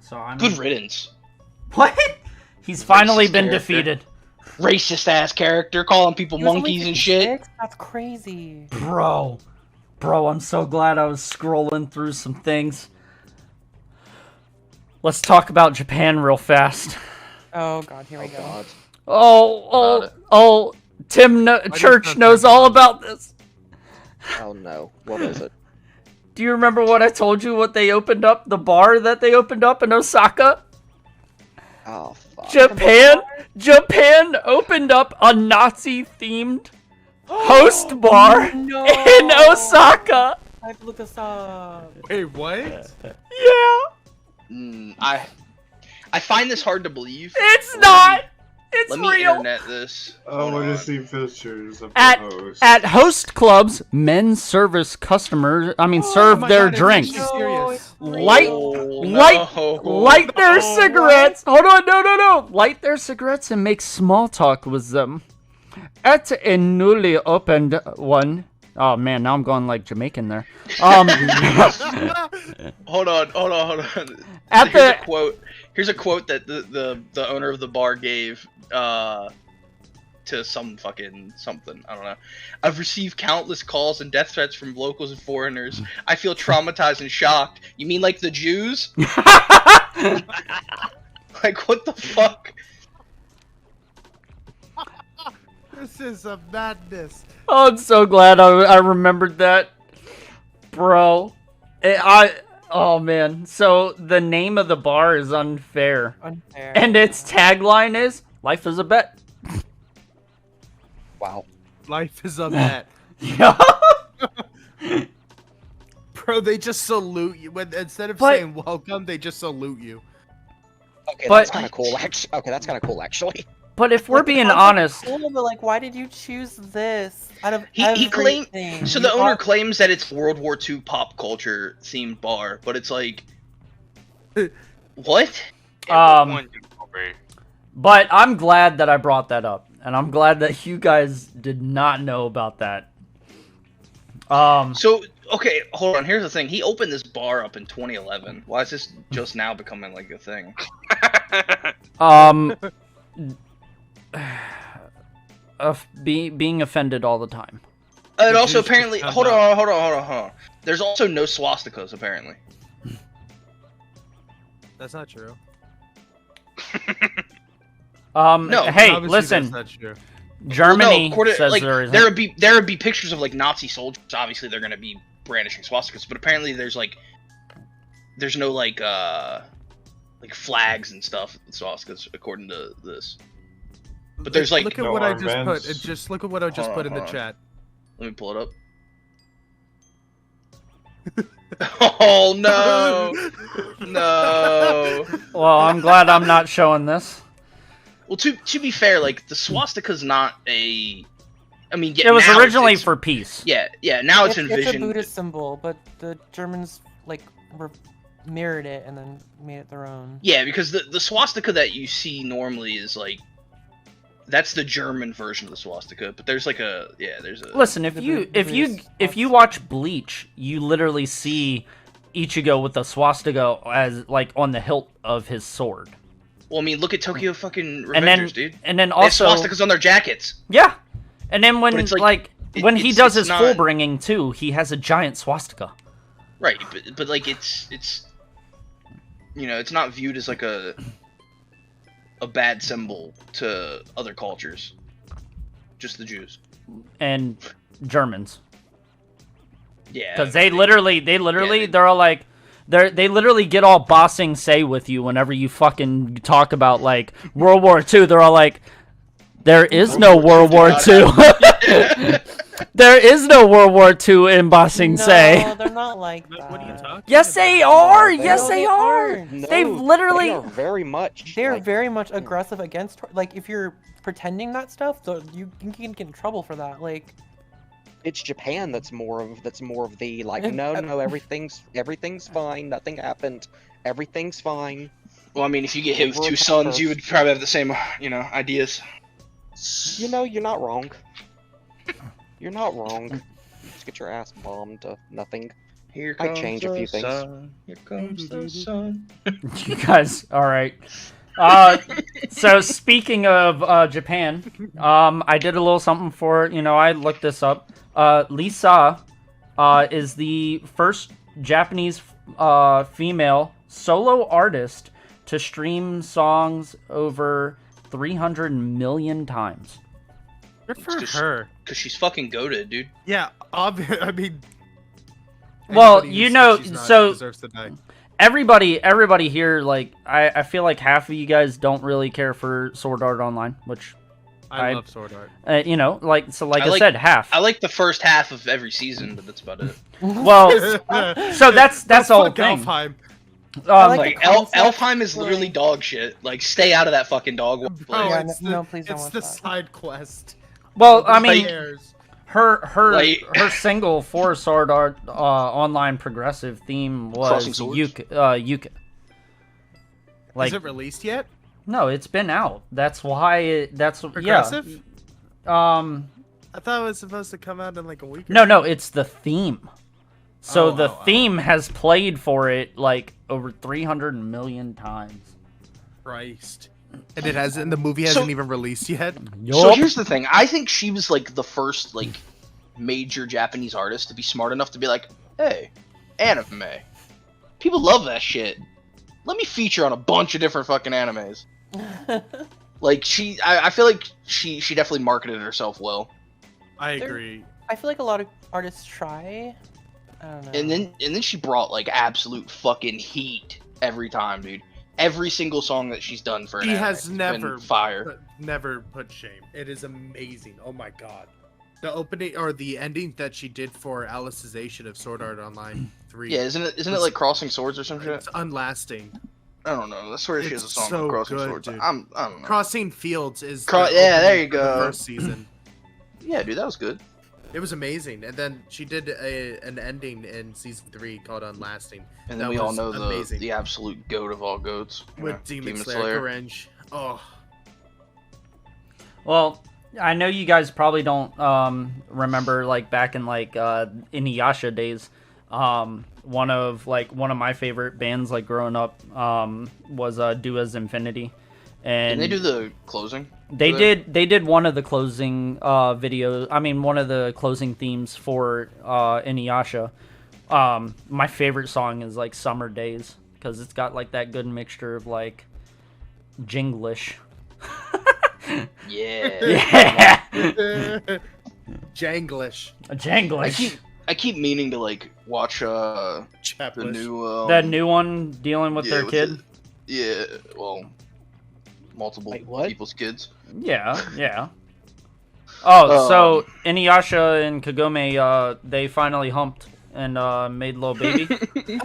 So I mean,
Good riddance.
What? He's finally
Racist
been
character.
defeated,
Racist ass character, calling people
He was only
monkeys and shit.
56? That's crazy.
bro. Bro, I'm so glad I was scrolling through some things. Let's talk about Japan real fast.
Oh god, here we go.
God.
Tim Church knows all about this.
Oh no. What is it?
Do you remember what I told you? What they opened up, the bar that they opened up in Osaka?
Oh fuck.
Japan opened up a Nazi-themed host bar
No.
in Osaka.
I have to look this up.
Wait, what?
Yeah,
I find this hard to believe.
it's not. It's
Let me
real.
internet this.
I
Hold
want to
on.
see pictures of
At
the host.
at host clubs, men service customers. serve
my
their
God,
drinks.
it's serious.
Light,
Oh,
light their cigarettes. Hold on, no. Light their cigarettes and make small talk with them. At a newly opened one. Oh man, now I'm going like Jamaican there.
Hold on.
At
Here's
the
a quote. Here's a quote that the owner of the bar gave to some fucking something. I don't know. I've received countless calls and death threats from locals and foreigners. I feel traumatized and shocked. You mean like the Jews? Like what the fuck?
This is a madness.
Oh, I'm so glad I remembered that, bro. Oh man. So the name of the bar is Unfair,
Unfair.
and its tagline is "Life is a bet."
Wow.
Life is a bet.
Yeah.
Bro, they just salute you. Instead of
But-
saying welcome, they just salute you.
Okay,
But-
that's kind of cool. Actually, okay, that's kind of cool. Actually.
But if we're
Like, the
being
concept's
honest,
cool, but like, why did you choose this out of
He claimed.
everything?
So the owner claims that it's World War II pop culture themed bar, but it's like, what?
but I'm glad that I brought that up, and I'm glad that you guys did not know about that.
So okay, hold on. Here's the thing. He opened this bar up in 2011. Why is this just now becoming like a thing?
Being offended all the time.
And
The
also
Jews
apparently,
just
hold
found
on. There's also no swastikas apparently.
That's not true.
No,
Hey,
Obviously,
listen.
That's not true.
Germany
Well, no,
says
like,
there isn't.
there would be pictures of like Nazi soldiers. Obviously, they're gonna be brandishing swastikas, but apparently there's no like flags and stuff with swastikas according to this. But there's like,
Look at
no
what I just put.
armbands.
Just look at what I just
Hold
put
on,
in the
hold on.
chat.
let me pull it up. Oh no, no.
Well, I'm glad I'm not showing this.
Well, to be fair, like the swastika's not a. I mean, yeah,
It was
now
originally
it's,
for peace.
Yeah. Now it's
It's
envisioned.
a Buddhist symbol, but the Germans like mirrored it and then made it their own.
Yeah, because the swastika that you see normally is like. That's the German version of the swastika, but there's like there's a.
Listen, if
The
you
Buddhist
watch Bleach, you literally see Ichigo with the swastika as like on the hilt of his sword.
Well, I mean, look at Tokyo fucking
And then
Revengers, dude.
and then
They have
also
swastikas on their jackets.
yeah. And then when
But it's
like
it-
when he
it's-
does
it's
his
not-
full bringing too, he has a giant swastika.
Right, but like it's it's not viewed as like a bad symbol to other cultures. Just the Jews.
And Germans.
Yeah.
Because they literally,
they-
they're all like, they literally get all bossing say with you whenever you fucking talk about like World War II. They're all like, there is no World War II. There is no World War II in bossing say.
No, they're not like that.
What are you talking
Yes,
about?
they are.
No,
Yes,
No,
they
they
are.
aren't.
No,
They've literally.
They are very much.
They're
like,
very much aggressive against like if you're pretending that stuff, you can get in trouble for that. Like
It's Japan that's more of the like no everything's fine, nothing happened, everything's fine.
Well, I mean, if you get hit with
World
two
Cup
sons,
first.
you would probably have the same, ideas.
You know, you're not wrong. You're not wrong. Just get your ass bombed to nothing.
Here
I
comes
change a
the
few things.
sun. Here comes the sun.
You guys, all right. So speaking of Japan, I did a little something for I looked this up. Lisa is the first Japanese female solo artist to stream songs over 300 million times.
Good for
Just-
her.
Because she's fucking goated, dude.
Yeah, I mean.
Well,
anybody who
you
says
know,
she's not
so-
deserves to die.
Everybody here, like, I feel like half of you guys don't really care for Sword Art Online, which,
I
I-
love Sword Art.
you know, like, so like
I
I
like-
said, half.
I like the first half of every season, but that's about it.
Well, so that's the whole
fuck
thing.
Alfheim.
like
Like,
the concept,
Elfheim is
but,
literally
like-
dog shit. Like, stay out of that fucking dog.
Bro,
Like,
Yeah,
it's
no,
the,
please don't
it's
watch
the
that.
side quest.
Well, I
Nobody
mean,
cares.
her
Like-
single for Sword Art Online progressive theme
Crossing
was
Swords?
Yuka. Like,
Is it released yet?
no, it's been out. That's why that's
Progressive?
yeah.
I thought it was supposed to come out in like a week.
No, it's the theme. So the
Oh.
theme has played for it like over 300 million times.
Christ. And it hasn't. The movie hasn't
So-
even released yet.
So
Yup.
here's the thing. I think she was like the first like major Japanese artist to be smart enough to be like, hey, anime. People love that shit. Let me feature on a bunch of different fucking animes. Like I feel like she definitely marketed herself well.
I
There-
agree.
I feel like a lot of artists try. I don't know.
And then she brought like absolute fucking heat every time, dude. Every single song that she's done for an
She
anime
has
been
never
fire.
never put shame. It is amazing. Oh my god. The opening or the ending that she did for Alicization of Sword Art Online 3.
Yeah, isn't it
It's-
like Crossing Swords or some shit?
It's unlasting.
I don't know. I swear she has a
It's
song
so
called Crossing
good,
Swords.
dude.
I don't know.
Crossing Fields is
Cro-
the
yeah, there
opening
you
for the
go.
first season.
Yeah, dude, that was good.
It was amazing. And then she did an ending in season 3 called Unlasting
And then
That
we all
was
know
amazing.
the absolute goat of all goats. you
with
know,
Demon Slayer Courage. Oh,
Well, I know you guys probably don't remember like back in like Inuyasha days. One of my favorite bands like growing up was Dua's Infinity, and
Didn't they do the closing?
They
for that?
did one of the closing videos. I mean, one of the closing themes for Inuyasha. My favorite song is like Summer Days because it's got like that good mixture of like Jinglish.
Yeah.
Yeah,
Janglish.
Janglish.
I keep meaning to like watch the
Chaplish.
new
That new one dealing with
yeah,
their
with
kid.
Yeah, well, multiple
Wait, what?
people's kids.
Yeah. Oh, so Inuyasha and Kagome, they finally humped and made little baby.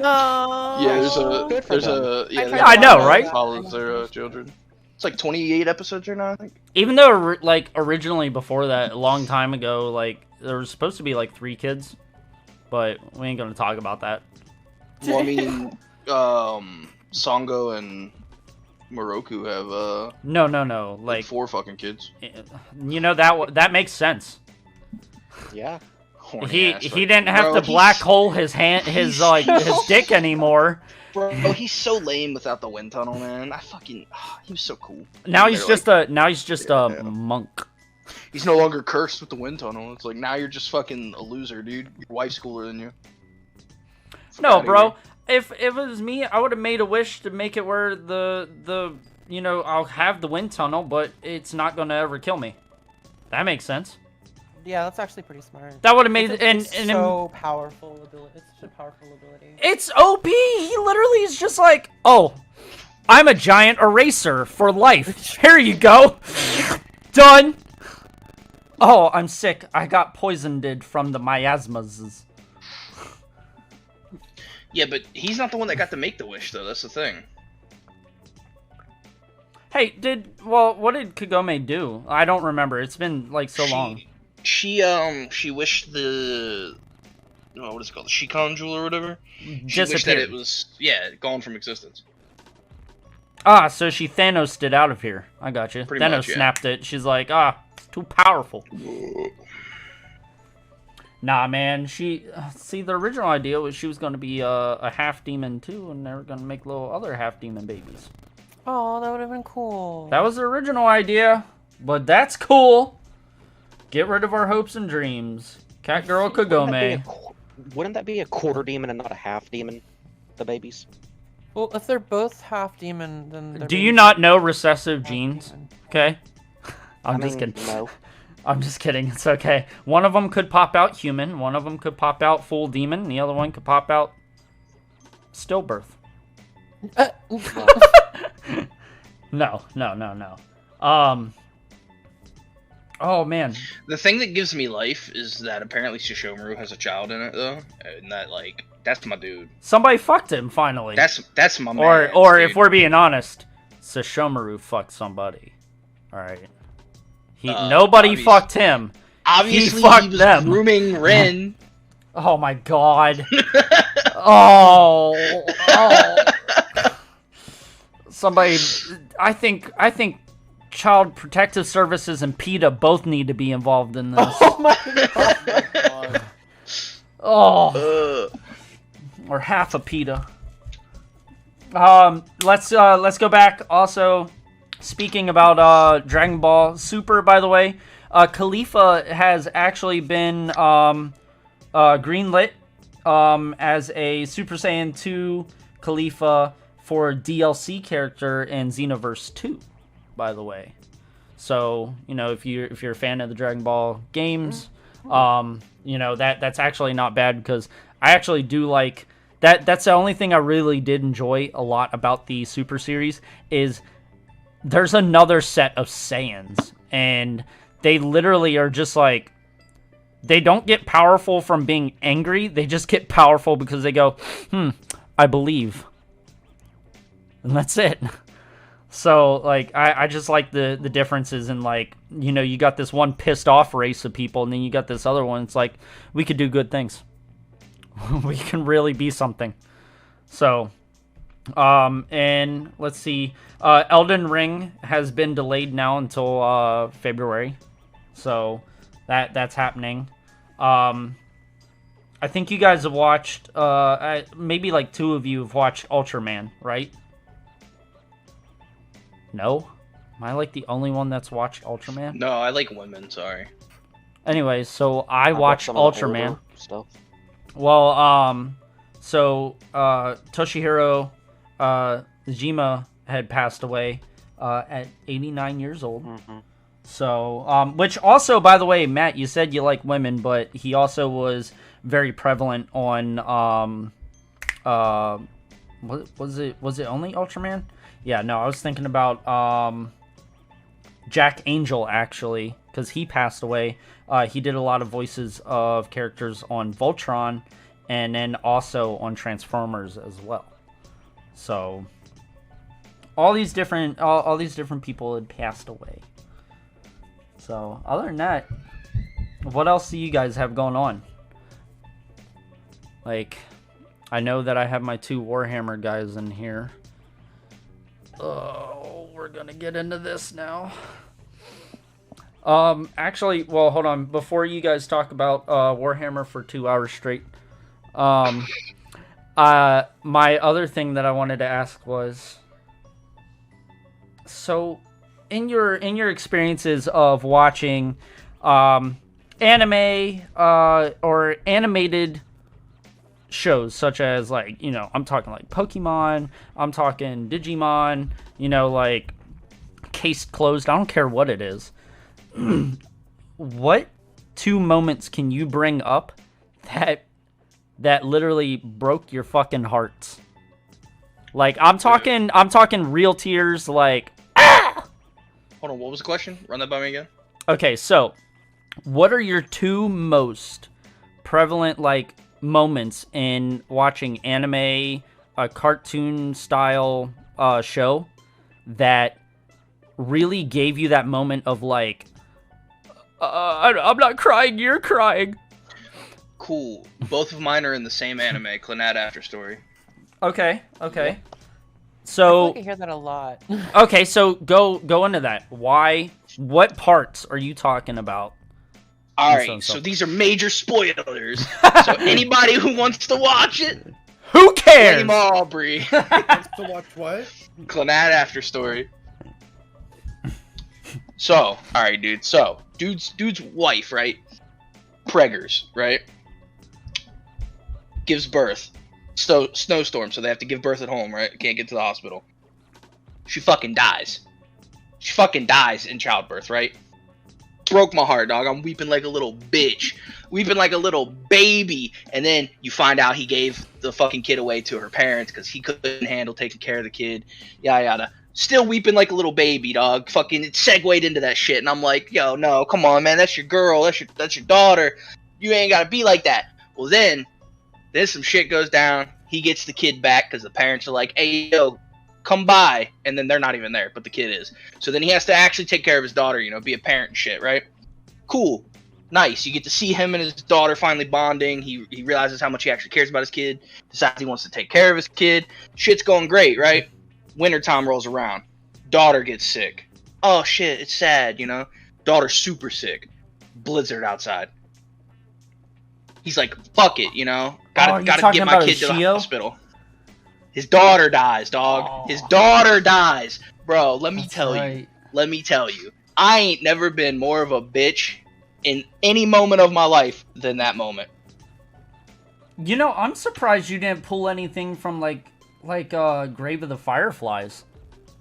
Oh,
Yeah,
Good for
there's
them.
a yeah.
I
there's
I
a
know,
that
right?
Follows their children. It's like 28 episodes right now, I think.
Even though, like, originally before that, a long time ago, like, there was supposed to be, like, 3 kids. But we ain't gonna talk about that.
Well, I mean, Songo and Moroku have
No.
like
Like,
4 fucking kids.
you know, that makes sense.
Yeah.
Horny
He
ass,
he
like,
didn't have
bro,
to
he's-
black hole his hand, his dick anymore.
Bro, he's so lame without the wind tunnel, man. he was so cool.
Now
And
he's
they're
just a monk.
he's no longer cursed with the wind tunnel. It's like now you're just fucking a loser, dude. Your wife's cooler than you. Fuck
No,
outta
bro.
here.
If it was me, I would have made a wish to make it where the you know, I'll have the wind tunnel, but it's not gonna ever kill me. That makes sense.
yeah, that's actually pretty smart.
That would have made
It's
and
so powerful ability. It's such a powerful ability.
it's OP. He literally is just like, oh, I'm a giant eraser for life. Here you go. Done. Oh, I'm sick. I got poisoned from the miasmas.
Yeah, but he's not the one that got to make the wish, though. That's the thing.
Hey, what did Kagome do? I don't remember. It's been like so long.
She wished the what is it called, the Shikon jewel or whatever. She wished that
Disappeared.
it was gone from existence.
Ah, so she Thanos'd it out of here. I got you.
Pretty
Thanos
much, yeah.
snapped it. She's like, it's too powerful. Nah, man. See, the original idea was she was going to be a half demon too, and they were going to make little other half demon babies.
Oh, that would have been cool.
That was the original idea, but that's cool. Get rid of our hopes and dreams. Cat girl Kagome.
Wouldn't that be a quarter demon and not a half demon? The babies.
Well, if they're both half demon, then
Do you not know recessive
half
genes?
demon.
Okay.
I
I'm just
mean,
kidding.
no.
I'm just kidding. It's okay. One of them could pop out human. One of them could pop out full demon. The other one could pop out stillbirth. No. Oh man.
The thing that gives me life is that apparently Shishomaru has a child in it though, and that like that's my dude.
Somebody fucked him finally.
That's my man.
Or
dude.
if we're being honest, Sashomaru fucked somebody. All right. Nobody fucked him.
Obviously,
fucked
he was
them.
grooming Rin.
Oh my god. oh. Somebody. I think Child Protective Services and PETA both need to be involved in this.
Oh my god.
Oh. Or half a PETA. Let's go back. Also, speaking about Dragon Ball Super, by the way, Khalifa has actually been greenlit as a Super Saiyan 2 Khalifa for DLC character in Xenoverse 2, by the way. So, you know, if you're a fan of the Dragon Ball games, you know, that's actually not bad, because I actually do like that. That's the only thing I really did enjoy a lot about the Super series, is there's another set of Saiyans, and they literally are just like, they don't get powerful from being angry, they just get powerful because they go, I believe. And that's it. So, like, I just like the differences in, like, you know, you got this one pissed off race of people, and then you got this other one. It's like, we could do good things. We can really be something. So, and let's see. Elden Ring has been delayed now until February. So, that's happening. I think you guys have watched, maybe like 2 of you have watched Ultraman, right? No? Am I like the only one that's watched Ultraman?
No, I like women. Sorry.
Anyways, so I watched
some of the
Ultraman.
older stuff.
Well, so Toshihiro Jima had passed away at 89 years old.
Mm-hmm.
So, which also, by the way, Matt, you said you like women, but he also was very prevalent on was it only Ultraman? Yeah, no, I was thinking about Jack Angel, actually, because he passed away. He did a lot of voices of characters on Voltron, and then also on Transformers as well. So all these different people had passed away. So other than that, what else do you guys have going on? Like, I know that I have my 2 Warhammer guys in here. Oh, we're gonna get into this now. Actually, well, hold on. Before you guys talk about Warhammer for 2 hours straight, my other thing that I wanted to ask was, so in your experiences of watching anime or animated shows, such as, like, you know, I'm talking like Pokemon, I'm talking Digimon, you know, like Case Closed, I don't care what it is. What 2 moments can you bring up that literally broke your fucking hearts? Like, I'm talking real tears, like, ah!
Hold on, what was the question? Run that by me again.
Okay, so what are your 2 most prevalent, like, moments in watching anime, a cartoon style show that really gave you that moment of, like, I'm not crying, you're crying?
Cool. Both of mine are in the same anime, Clannad After Story.
Okay.
I
So,
feel like I hear that a lot.
okay, so go into that. Why? What parts are you talking about?
Alright, so these are major spoilers. So anybody who wants to watch it,
Who cares?
blame Aubrey.
Wants to watch what?
Clannad After Story. So, alright, dude. So, dude's wife, right? Preggers, right? Gives birth snowstorm, so they have to give birth at home, right? Can't get to the hospital. She fucking dies. She fucking dies in childbirth, right? Broke my heart, dog. I'm weeping like a little bitch. Weeping like a little baby. And then you find out he gave the fucking kid away to her parents because he couldn't handle taking care of the kid. Yada yada. Still weeping like a little baby, dog. Fucking it segued into that shit. And I'm like, yo, no, come on, man. That's your girl. That's your daughter. You ain't gotta be like that. Well, then some shit goes down. He gets the kid back because the parents are like, hey, yo, come by. And then they're not even there, but the kid is. So then he has to actually take care of his daughter, you know, be a parent and shit, right? Cool. Nice. You get to see him and his daughter finally bonding. He realizes how much he actually cares about his kid. Decides he wants to take care of his kid. Shit's going great, right? Wintertime rolls around. Daughter gets sick. Oh, shit. It's sad, you know? Daughter's super sick. Blizzard outside. He's like, fuck it, you know? Gotta get my kid to the hospital. His daughter dies, dog.
Oh.
His daughter dies. Bro, let me tell you. I ain't never been more of a bitch in any moment of my life than that moment.
You know, I'm surprised you didn't pull anything from like Grave of the Fireflies.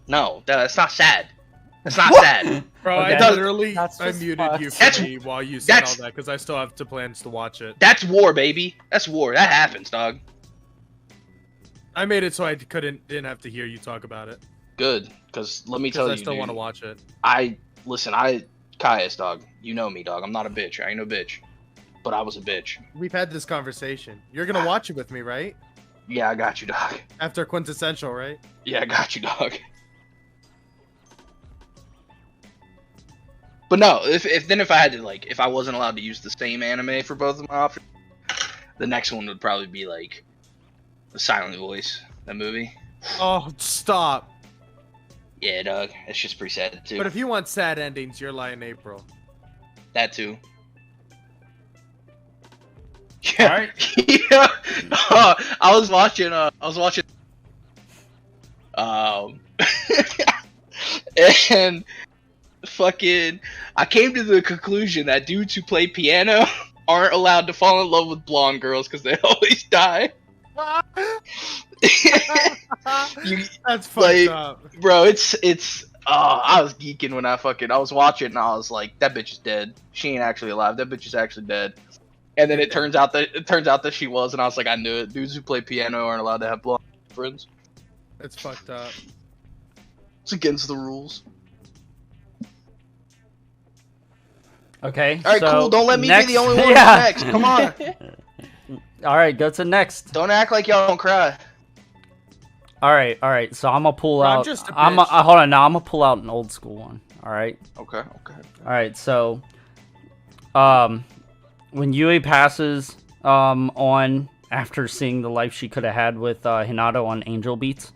No, that's not sad. That's not sad.
Bro,
Okay.
I literally
That's just
unmuted
fucked.
you for
That's-
me while you said all
that's-
that because I still have plans to watch it.
That's war, baby. That's war. That happens, dog.
I made it so I didn't have to hear you talk about it
Good, because let me tell
because
you,
I still
dude,
want to watch it.
Caius, dog. You know me, dog. I'm not a bitch. I ain't no bitch. But I was a bitch.
We've had this conversation. You're gonna watch it with me, right?
Yeah, I got you, dog.
After Quintessential, right?
Yeah, I got you, dog. But no, if I had to, like, if I wasn't allowed to use the same anime for both of my options, the next one would probably be like The Silent Voice, that movie.
Oh, stop!
Yeah, dog. That's just pretty sad too.
But if you want sad endings, you're lying, April.
That too.
All
Yeah.
right.
Yeah. I was watching. And fucking, I came to the conclusion that dudes who play piano aren't allowed to fall in love with blonde girls because they always die.
That's fucked
Like,
up.
Bro, it's I was geeking when I was watching and I was like, that bitch is dead. She ain't actually alive. That bitch is actually dead. And then it turns out that she was, and I was like, I knew it. Dudes who play piano aren't allowed to have blonde friends.
That's fucked up.
It's against the rules.
Okay.
All right,
so
cool. Don't let me
next,
be the only one
yeah.
who's next. Come on.
All right, go to next.
Don't act like y'all don't cry.
All right. So I'm gonna pull
I'm
out.
just a
hold on. Now I'm gonna pull out an old school one. All right.
Okay.
All right. So, when Yui passes on after seeing the life she could have had with Hinato on Angel Beats.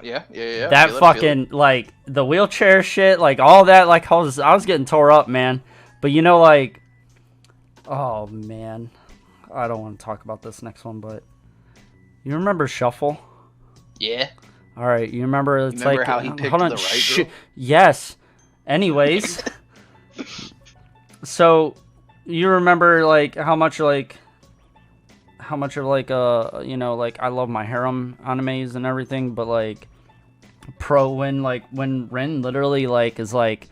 Yeah.
That fucking like the wheelchair shit, like all that, like I was getting tore up, man. But you know, like, oh man, I don't want to talk about this next one, but you remember Shuffle?
Yeah.
All right, you remember it's
Remember
like
how he picked
hold on,
the right girl?
yes. Anyways, so you remember like how much of like you know, like I love my harem animes and everything, but like when Ren literally like is like,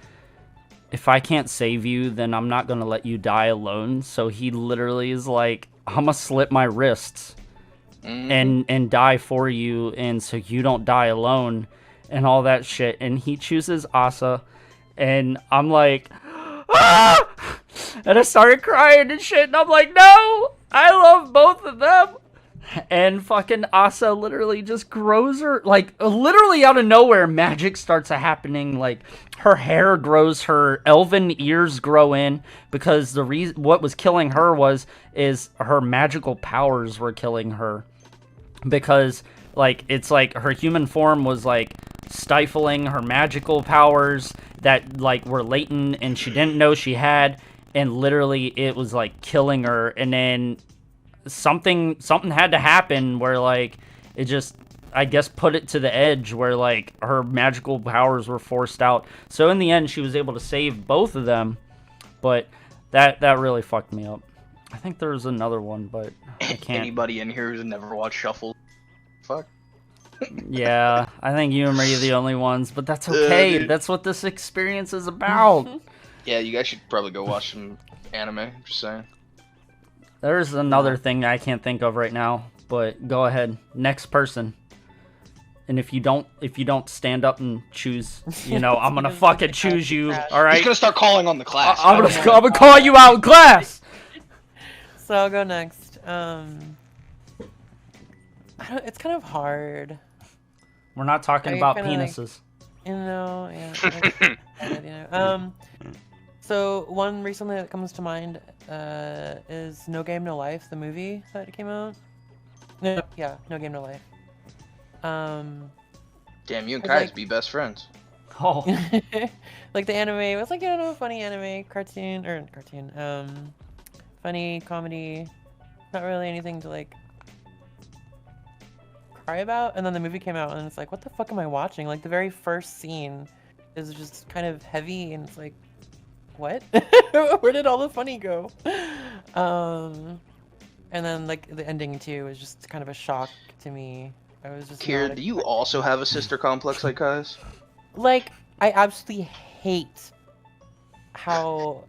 if I can't save you, then I'm not gonna let you die alone. So he literally is like, I'm gonna slit my wrists and die for you, and so you don't die alone and all that shit. And he chooses Asa, and I'm like, ah! And I started crying and shit, and I'm like, no, I love both of them. And fucking Asa literally just grows her, like, literally out of nowhere, magic starts happening. Like, her hair grows, her elven ears grow in, because the reason what was killing her is her magical powers were killing her. Because, like, it's like her human form was, like, stifling her magical powers that, like, were latent and she didn't know she had. And literally it was, like, killing her. And then something had to happen where, like, it just, I guess, put it to the edge where, like, her magical powers were forced out. So in the end, she was able to save both of them. But that really fucked me up. I think there's another one, but I can't.
Anybody in here who's never watched Shuffle? Fuck.
Yeah, I think you and me are the only ones, but that's okay.
Dude.
That's what this experience is about.
Yeah, you guys should probably go watch some anime. Just saying.
There's another thing I can't think of right now, but go ahead. Next person. And if you don't stand up and choose, I'm gonna fucking choose you. All right.
He's gonna start calling on the class.
I'm gonna call you out in class.
So I'll go next. It's kind of hard.
We're not talking
Are you
about
kinda, like-
penises.
Yeah. So one recently that comes to mind is No Game No Life, the movie that came out. No Game No Life.
Damn, you and
It's
Kai's
like-
be best friends.
Oh,
Like the anime, it was like funny anime cartoon. Funny comedy, not really anything to like cry about. And then the movie came out, and it's like, what the fuck am I watching? Like the very first scene is just kind of heavy, and it's like, what? Where did all the funny go? And then like the ending too was just kind of a shock to me. I was just
Kira,
not
do you also have a sister complex like Kai's?
like, I absolutely hate how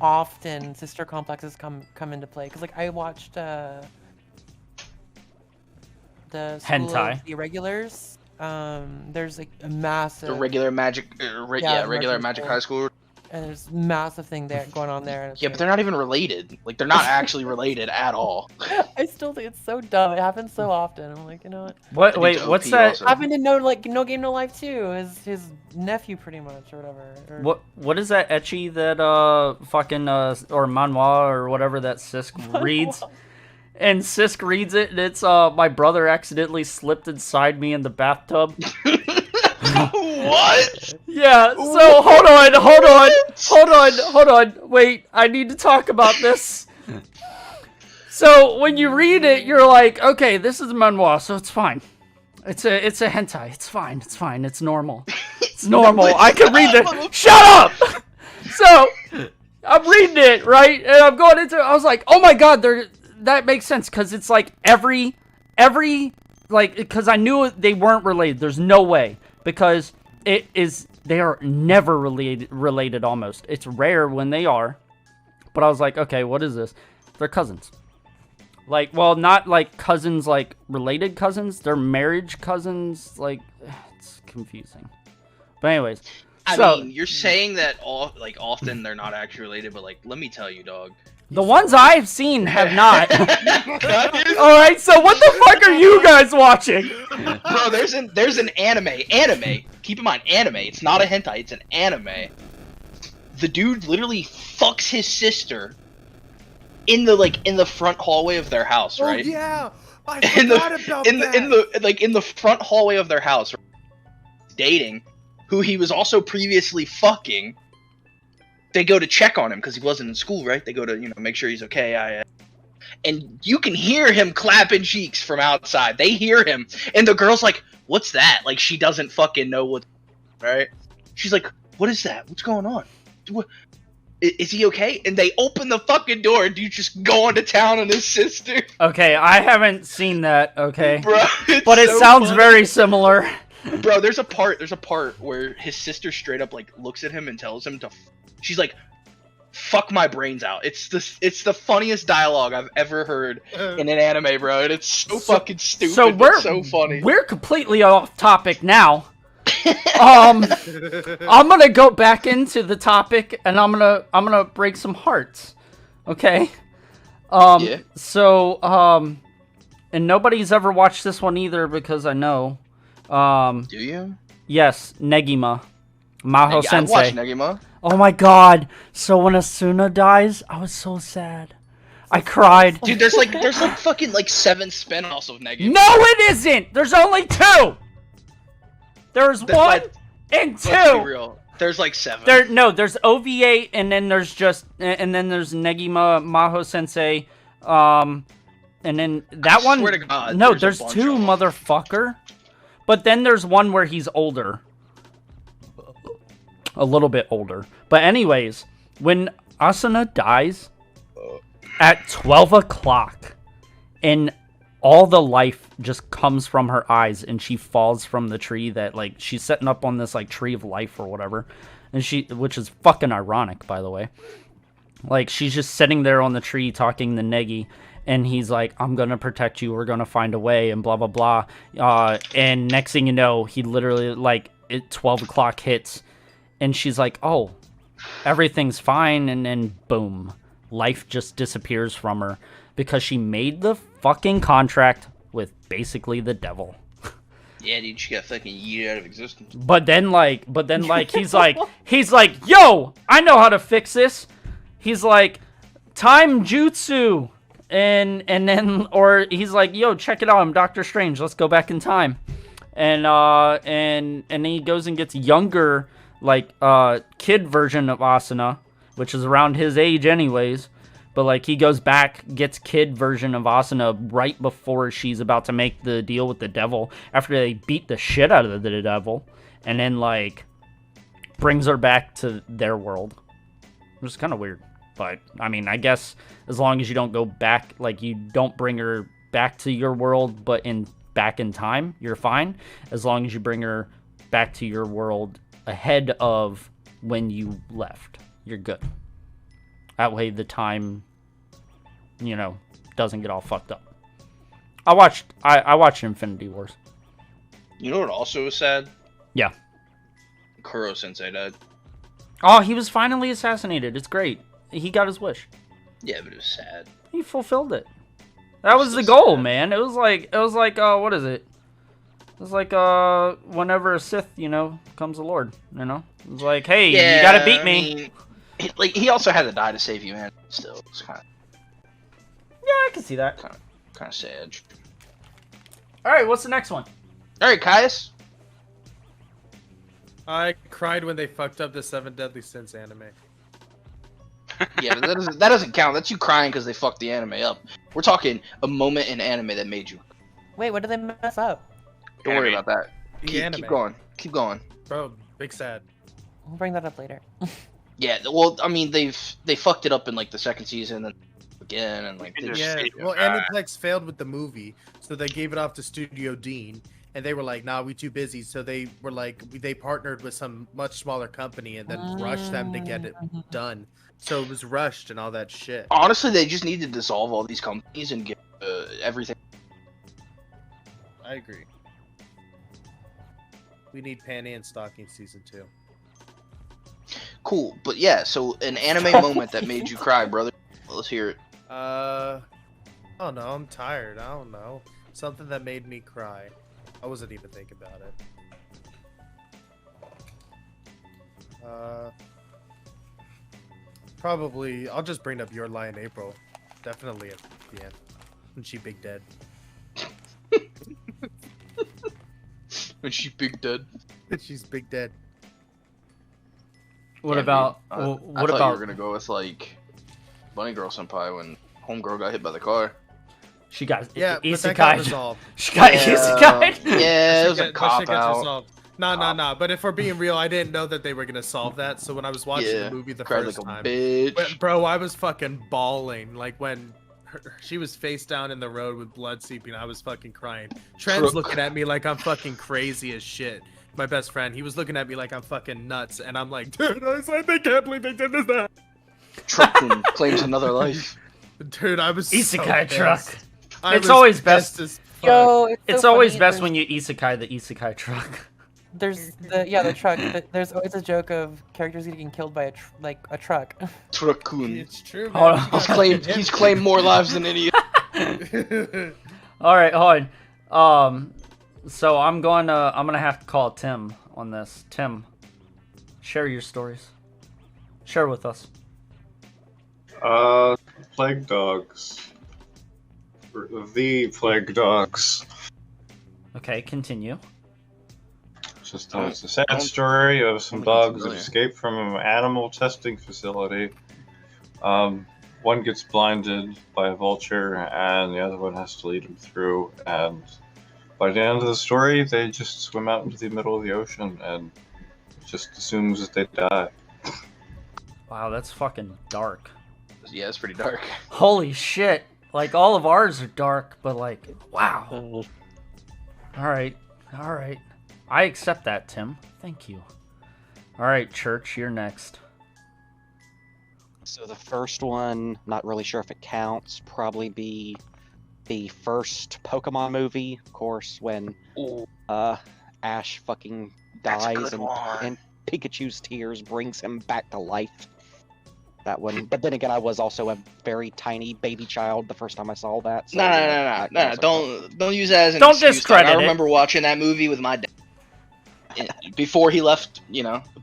often sister complexes come into play. Cause like I watched the School
Hentai.
of the Irregulars. There's like a massive
The regular magic, regular
Margin
magic
School.
high school.
and there's massive thing there going on there. and it's
Yeah, but they're not even related. Like they're not actually related at all.
I still think it's so dumb. It happens so often. I'm like, you know what?
wait,
It's
what's
OP
that?
also.
Happened in No Game No Life too. His nephew pretty much or whatever. Or...
What is that ecchi that fucking or manhwa or whatever that Sisk reads? And Sisk reads it, and it's my brother accidentally slipped inside me in the bathtub.
What?
Yeah, so hold on. Wait, I need to talk about this. So when you read it, you're like, okay, this is manhwa, so it's fine. It's a hentai. It's fine. It's normal. It's normal. I can read it. Shut up. So I'm reading it, right? And I'm going into it. I was like, oh my god, that makes sense because it's like every like, because I knew they weren't related. There's no way, because they are never related almost. It's rare when they are. But I was like, okay, what is this? They're cousins. Like, well, not like cousins, like related cousins. They're marriage cousins. Like, it's confusing. But anyways,
I
so
mean, you're saying that often they're not actually related, but like, let me tell you, dog.
the ones I've seen have not. All right, so what the fuck are you guys watching?
Bro, there's an anime. Keep in mind, anime. It's not a hentai. It's an anime. The dude literally fucks his sister in the front hallway of their house, right?
Oh yeah, I
in
forgot about that.
in the front hallway of their house, dating, who he was also previously fucking. They go to check on him because he wasn't in school, right? They go to make sure he's okay. And you can hear him clapping cheeks from outside. They hear him, and the girl's like, "What's that?" Like she doesn't fucking know what, right? She's like, "What is that? What's going on? What? Is he okay?" And they open the fucking door, and dude just going to town on his sister.
Okay, I haven't seen that. Okay,
Bro,
but it
so
sounds
funny.
very similar.
Bro, there's a part where his sister straight up like looks at him and tells him to. She's like, "Fuck my brains out." It's the funniest dialogue I've ever heard in an anime, bro, and it's so fucking stupid.
So
But so funny.
We're completely off topic now. I'm gonna go back into the topic, and I'm gonna break some hearts. Okay.
Yeah.
So and nobody's ever watched this one either because I know.
Do you?
Yes, Negima, Maho
I've
Sensei.
watched Negima.
Oh my god! So when Asuna dies, I was so sad. I cried.
Dude, there's like fucking like 7 spin-offs of Negima.
No, it isn't. There's only 2. There's
That's
1
like-
and
Let's be
2.
real. There's like 7.
There's OVA, and then there's Negima Maho Sensei, and then that
I
one.
swear to God,
no,
there's
there's
a bunch
2,
of 'em.
motherfucker. But then there's one where he's older, a little bit older. But anyways, when Asuna dies, at 12 o'clock, and all the life just comes from her eyes, and she falls from the tree that, like, she's setting up on this, like, tree of life or whatever, and which is fucking ironic, by the way. Like, she's just sitting there on the tree talking to Negi, and he's like, I'm gonna protect you, we're gonna find a way, and blah, blah, blah. And next thing you know, he literally, like, 12 o'clock hits, and she's like, oh, everything's fine, and then boom. Life just disappears from her because she made the fucking contract with basically the devil.
Yeah, dude, she got fucking yeeted out of existence.
But then, he's like, yo, I know how to fix this. He's like, time jutsu. And then, or he's like, yo, check it out, I'm Doctor Strange, let's go back in time. And then he goes and gets younger, like, kid version of Asuna, which is around his age anyways. But, like, he goes back, gets kid version of Asuna right before she's about to make the deal with the devil, after they beat the shit out of the devil, and then, like, brings her back to their world. Which is kind of weird. But, I mean, I guess as long as you don't go back, like, you don't bring her back to your world, but back in time, you're fine. As long as you bring her back to your world ahead of when you left, you're good. That way the time, you know, doesn't get all fucked up. I watched Infinity Wars.
You know what also was sad?
Yeah.
Kuro Sensei died.
Oh, he was finally assassinated. It's great. He got his wish.
Yeah, but it was sad.
He fulfilled it. That was the goal, man. It was like, what is it? It was like, whenever a Sith, you know, becomes a Lord, you know? It was like, hey, you gotta beat me.
I mean, he also had to die to save humanity. Still, it's kind of.
Yeah, I can see that.
Kind of sad.
All right, what's the next one?
All right, Caius.
I cried when they fucked up the 7 Deadly Sins anime.
Yeah, but that doesn't count. That's you crying because they fucked the anime up. We're talking a moment in anime that made you.
Wait, what did they mess up?
Don't worry about that.
The
Keep going. Keep going.
Bro, big sad.
We'll bring that up later.
Yeah, well, I mean, they fucked it up in like the second season and again, and like.
Yeah, well, Aniplex failed with the movie, so they gave it off to Studio Dean, and they were like, "Nah, we too busy." So they were like, they partnered with some much smaller company, and then rushed them to get it done. So it was rushed and all that shit.
Honestly, they just need to dissolve all these companies and get everything.
I agree. We need Panty and Stocking season 2.
Cool, but yeah, so an anime moment that made you cry, brother. Let's hear it.
Oh no, I'm tired. I don't know. Something that made me cry. I wasn't even thinking about it. Probably, I'll just bring up Your Lie in April. Definitely at the end. When she big dead.
When she big dead.
She's big dead.
What
Yeah,
about
dude. I
what
thought
about?
you were gonna go with like Bunny Girl Senpai when Homegirl got hit by the car.
She got
Yeah, but that got
isekai.
resolved.
She got isekai.
Yeah, it was a
That shit
cop
gets
out.
resolved. Nah. But if we're being real, I didn't know that they were gonna solve that. So when I was watching
Yeah,
the movie the
cried
first
like a
time,
bitch.
bro, I was fucking bawling. Like when she was face down in the road with blood seeping, I was fucking crying. Trent's looking at me like I'm fucking crazy as shit. My best friend, he was looking at me like I'm fucking nuts, and I'm like, dude, they can't believe they did this. That.
Truckun claims another life.
Dude, I was
Isekai
so
truck.
pissed. I
It's
was
always best.
pissed as fuck.
Yo,
It's
so
always
funny.
best when you isekai the isekai truck.
There's the truck. There's always a joke of characters getting killed by a truck.
Truckun.
It's true,
Hold
man.
on.
He's claimed more lives than any.
All right, hold on. So I'm gonna have to call Tim on this. Tim, share your stories. Share with us.
Plague dogs. The plague dogs.
Okay, continue.
It's a sad story of some dogs that escaped from an animal testing facility. One gets blinded by a vulture, and the other one has to lead him through. And by the end of the story, they just swim out into the middle of the ocean, and just assumes that they die.
Wow, that's fucking dark.
Yeah, it's pretty dark.
Holy shit! Like all of ours are dark, but like, wow. All right. I accept that, Tim. Thank you. All right, Church, you're next.
So the first one, not really sure if it counts, probably be the first Pokemon movie, of course, when Ash fucking
That's a
dies
good one.
and Pikachu's tears brings him back to life. That one. But then again, I was also a very tiny baby child the first time I saw that. So,
No. Don't use that as an
Don't
excuse.
discredit
I
it.
remember watching that movie with my dad before he left,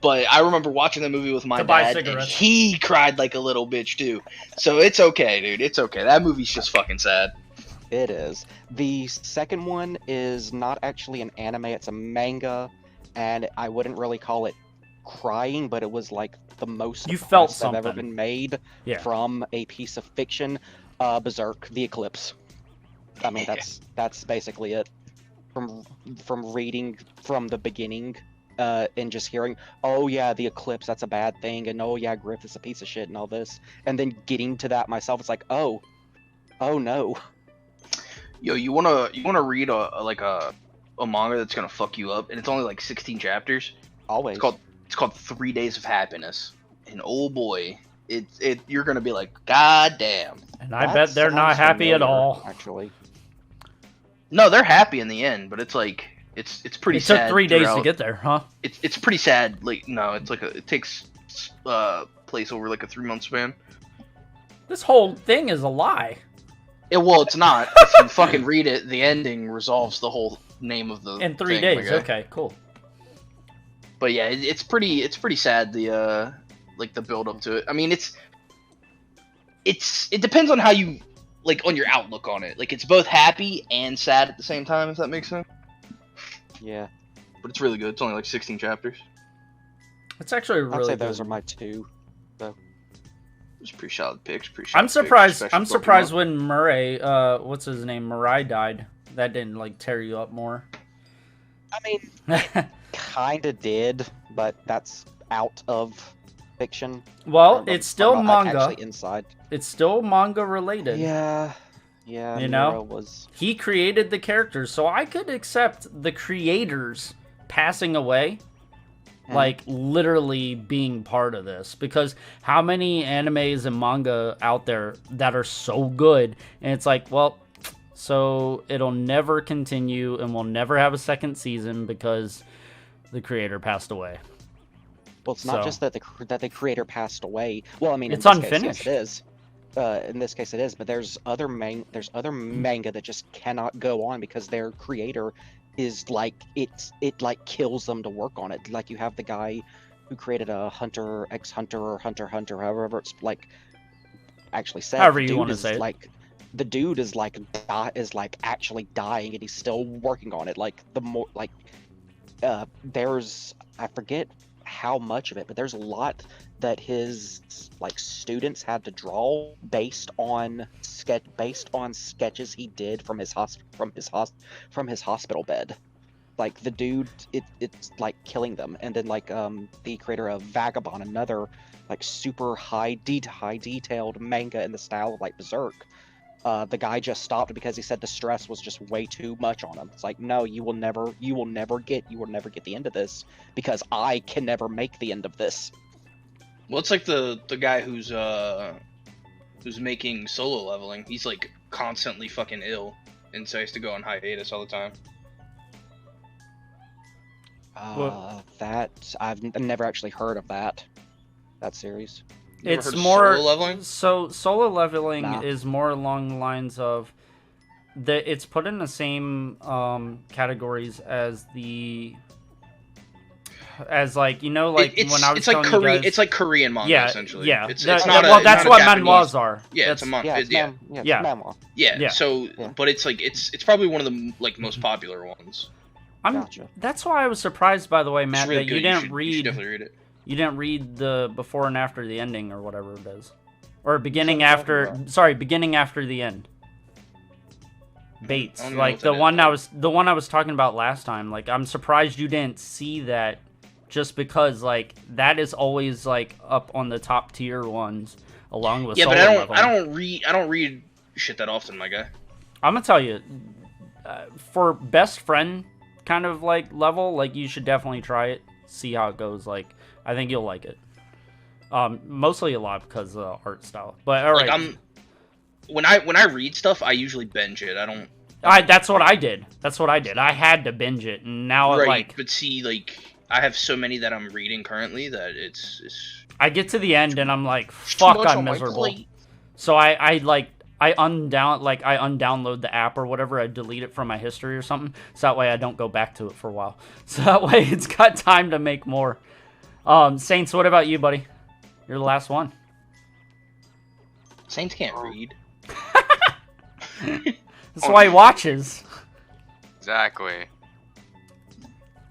But I remember watching the movie with my
To buy
dad, and
cigarettes.
he cried like a little bitch too. So it's okay, dude. It's okay. That movie's just fucking sad.
It is. The second one is not actually an anime, it's a manga, and I wouldn't really call it crying, but it was like the most
You felt
depressed I've ever
something.
been made
Yeah.
from a piece of fiction. Berserk, The Eclipse. I mean, that's basically it. From reading from the beginning, and just hearing, oh yeah, the eclipse, that's a bad thing, and oh yeah, Griff is a piece of shit and all this, and then getting to that myself, it's like, oh no.
Yo, you wanna read a manga that's gonna fuck you up, and it's only like 16 chapters.
Always.
It's called 3 Days of Happiness, and oh boy, you're gonna be like, god damn.
And I bet they're not
sounds
happy at
familiar,
all.
actually.
No, they're happy in the end, but it's like it's pretty
It took
sad.
3 days to
throughout.
get there, huh?
It's pretty sad. Like no, it's like it takes place over like a 3-month span.
This whole thing is a lie.
Well, it's not. If you fucking read it, the ending resolves the whole name of the
In 3
thing,
days.
okay?
Okay, cool.
But yeah, it's pretty sad. The like the build up to it. I mean, it depends on how you like on your outlook on it. Like it's both happy and sad at the same time. If that makes sense.
Yeah.
But it's really good. It's only like 16 chapters.
It's actually
I'd
really
say
good.
those are my two.
It's pretty solid picks.
I'm surprised. I'm surprised when Murray, what's his name, Murray died. That didn't like tear you up more.
I mean, kinda did, but that's out of fiction.
Well,
Or-
it's still
or
manga.
Actually inside.
It's still manga related.
Yeah.
You know?
Mira was.
He created the characters, so I could accept the creators passing away, like literally being part of this. Because how many animes and manga out there that are so good, and it's like, well, so it'll never continue, and we'll never have a second season because the creator passed away.
Well, it's not
So-
just that the creator passed away. Well, I mean,
It's
in this
unfinished.
Case, yes, it is. In this case, it is. But there's other manga that just cannot go on because their creator is like it like kills them to work on it. Like you have the guy who created a Hunter x Hunter or Hunter x Hunter, however it's like actually said.
However
The
you
dude
wanna
is,
say it.
like, the dude is like actually dying, and he's still working on it. Like the more like there's I forget how much of it, but there's a lot that his like students had to draw based on sketches he did from his hospital bed. Like the dude, it's like killing them. And then like the creator of Vagabond, another like super high detailed manga in the style of like Berserk. The guy just stopped because he said the stress was just way too much on him. It's like, no, you will never get the end of this because I can never make the end of this.
Well, it's like the guy who's making Solo Leveling. He's like constantly fucking ill, and so he has to go on hiatus all the time.
That I've never actually heard of that series.
You ever
It's
heard of
more
Solo Leveling?
so Solo Leveling
Nah.
is more along the lines of it's put in the same categories as like, you know, like when I was
it's like
telling you
Korean.
guys,
It's like Korean manga,
yeah,
essentially.
yeah.
It's
That-
not
well,
a,
that's
not
what
a Japanese,
manhwas are.
Yeah, it's
That's-
a manga.
Yeah, it's
Yeah,
it's
Yeah.
manhwa.
yeah.
Yeah.
So,
Yeah.
but it's like it's probably one of the like most popular ones.
Gotcha.
That's why I was surprised, by the way,
It's
Matt,
really
that
good.
you didn't
should
read.
definitely read it.
You didn't read the before and after the ending or whatever it is, or beginning
What are you
after.
talking
Sorry, beginning after the end. Bates,
I don't know
like
what
the
that
one
is,
I was talking about last time. Like, I'm surprised you didn't see that, just because like that is always like up on the top tier ones along with
Yeah, but
solo
I
leveling.
don't read shit that often, my guy.
I'm gonna tell you, for best friend kind of like level, like you should definitely try it, see how it goes. Like I think you'll like it. Mostly a lot because of the art style. But all right,
Like when I read stuff, I usually binge it. I don't.
that's what I did. I had to binge it, and now
Right,
like
but see, like I have so many that I'm reading currently that it's
I get to the end and I'm like,
too
fuck,
much
I'm
on my
miserable.
plate.
So I undownload the app or whatever. I delete it from my history or something, so that way I don't go back to it for a while. So that way it's got time to make more. Saints, what about you, buddy? You're the last one.
Saints can't read.
That's why he watches.
Exactly.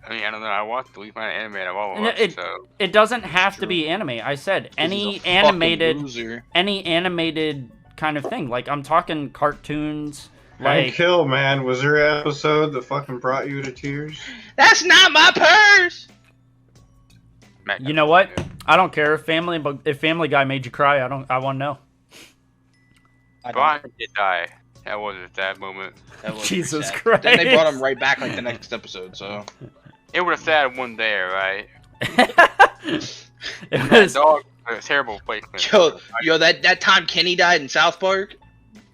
I mean, I don't know. I watched the least amount of anime I've all
And
watched, so
It doesn't have to
True.
be anime. I said
He's
any
a fucking
animated
loser.
kind of thing. Like I'm talking cartoons.
Hank
Like
Hill, man, was there an episode that fucking brought you to tears?
That's not my purse.
Matt,
you know what? I don't care if Family Guy made you cry. I want to know.
I don't-
Brian did die. That was a sad moment.
That was
Jesus
pretty sad. Then they brought
Christ.
him right back like the next episode. So
It was a sad one there, right?
It
That
was,
dog, a terrible placement.
yo, that time Kenny died in South Park.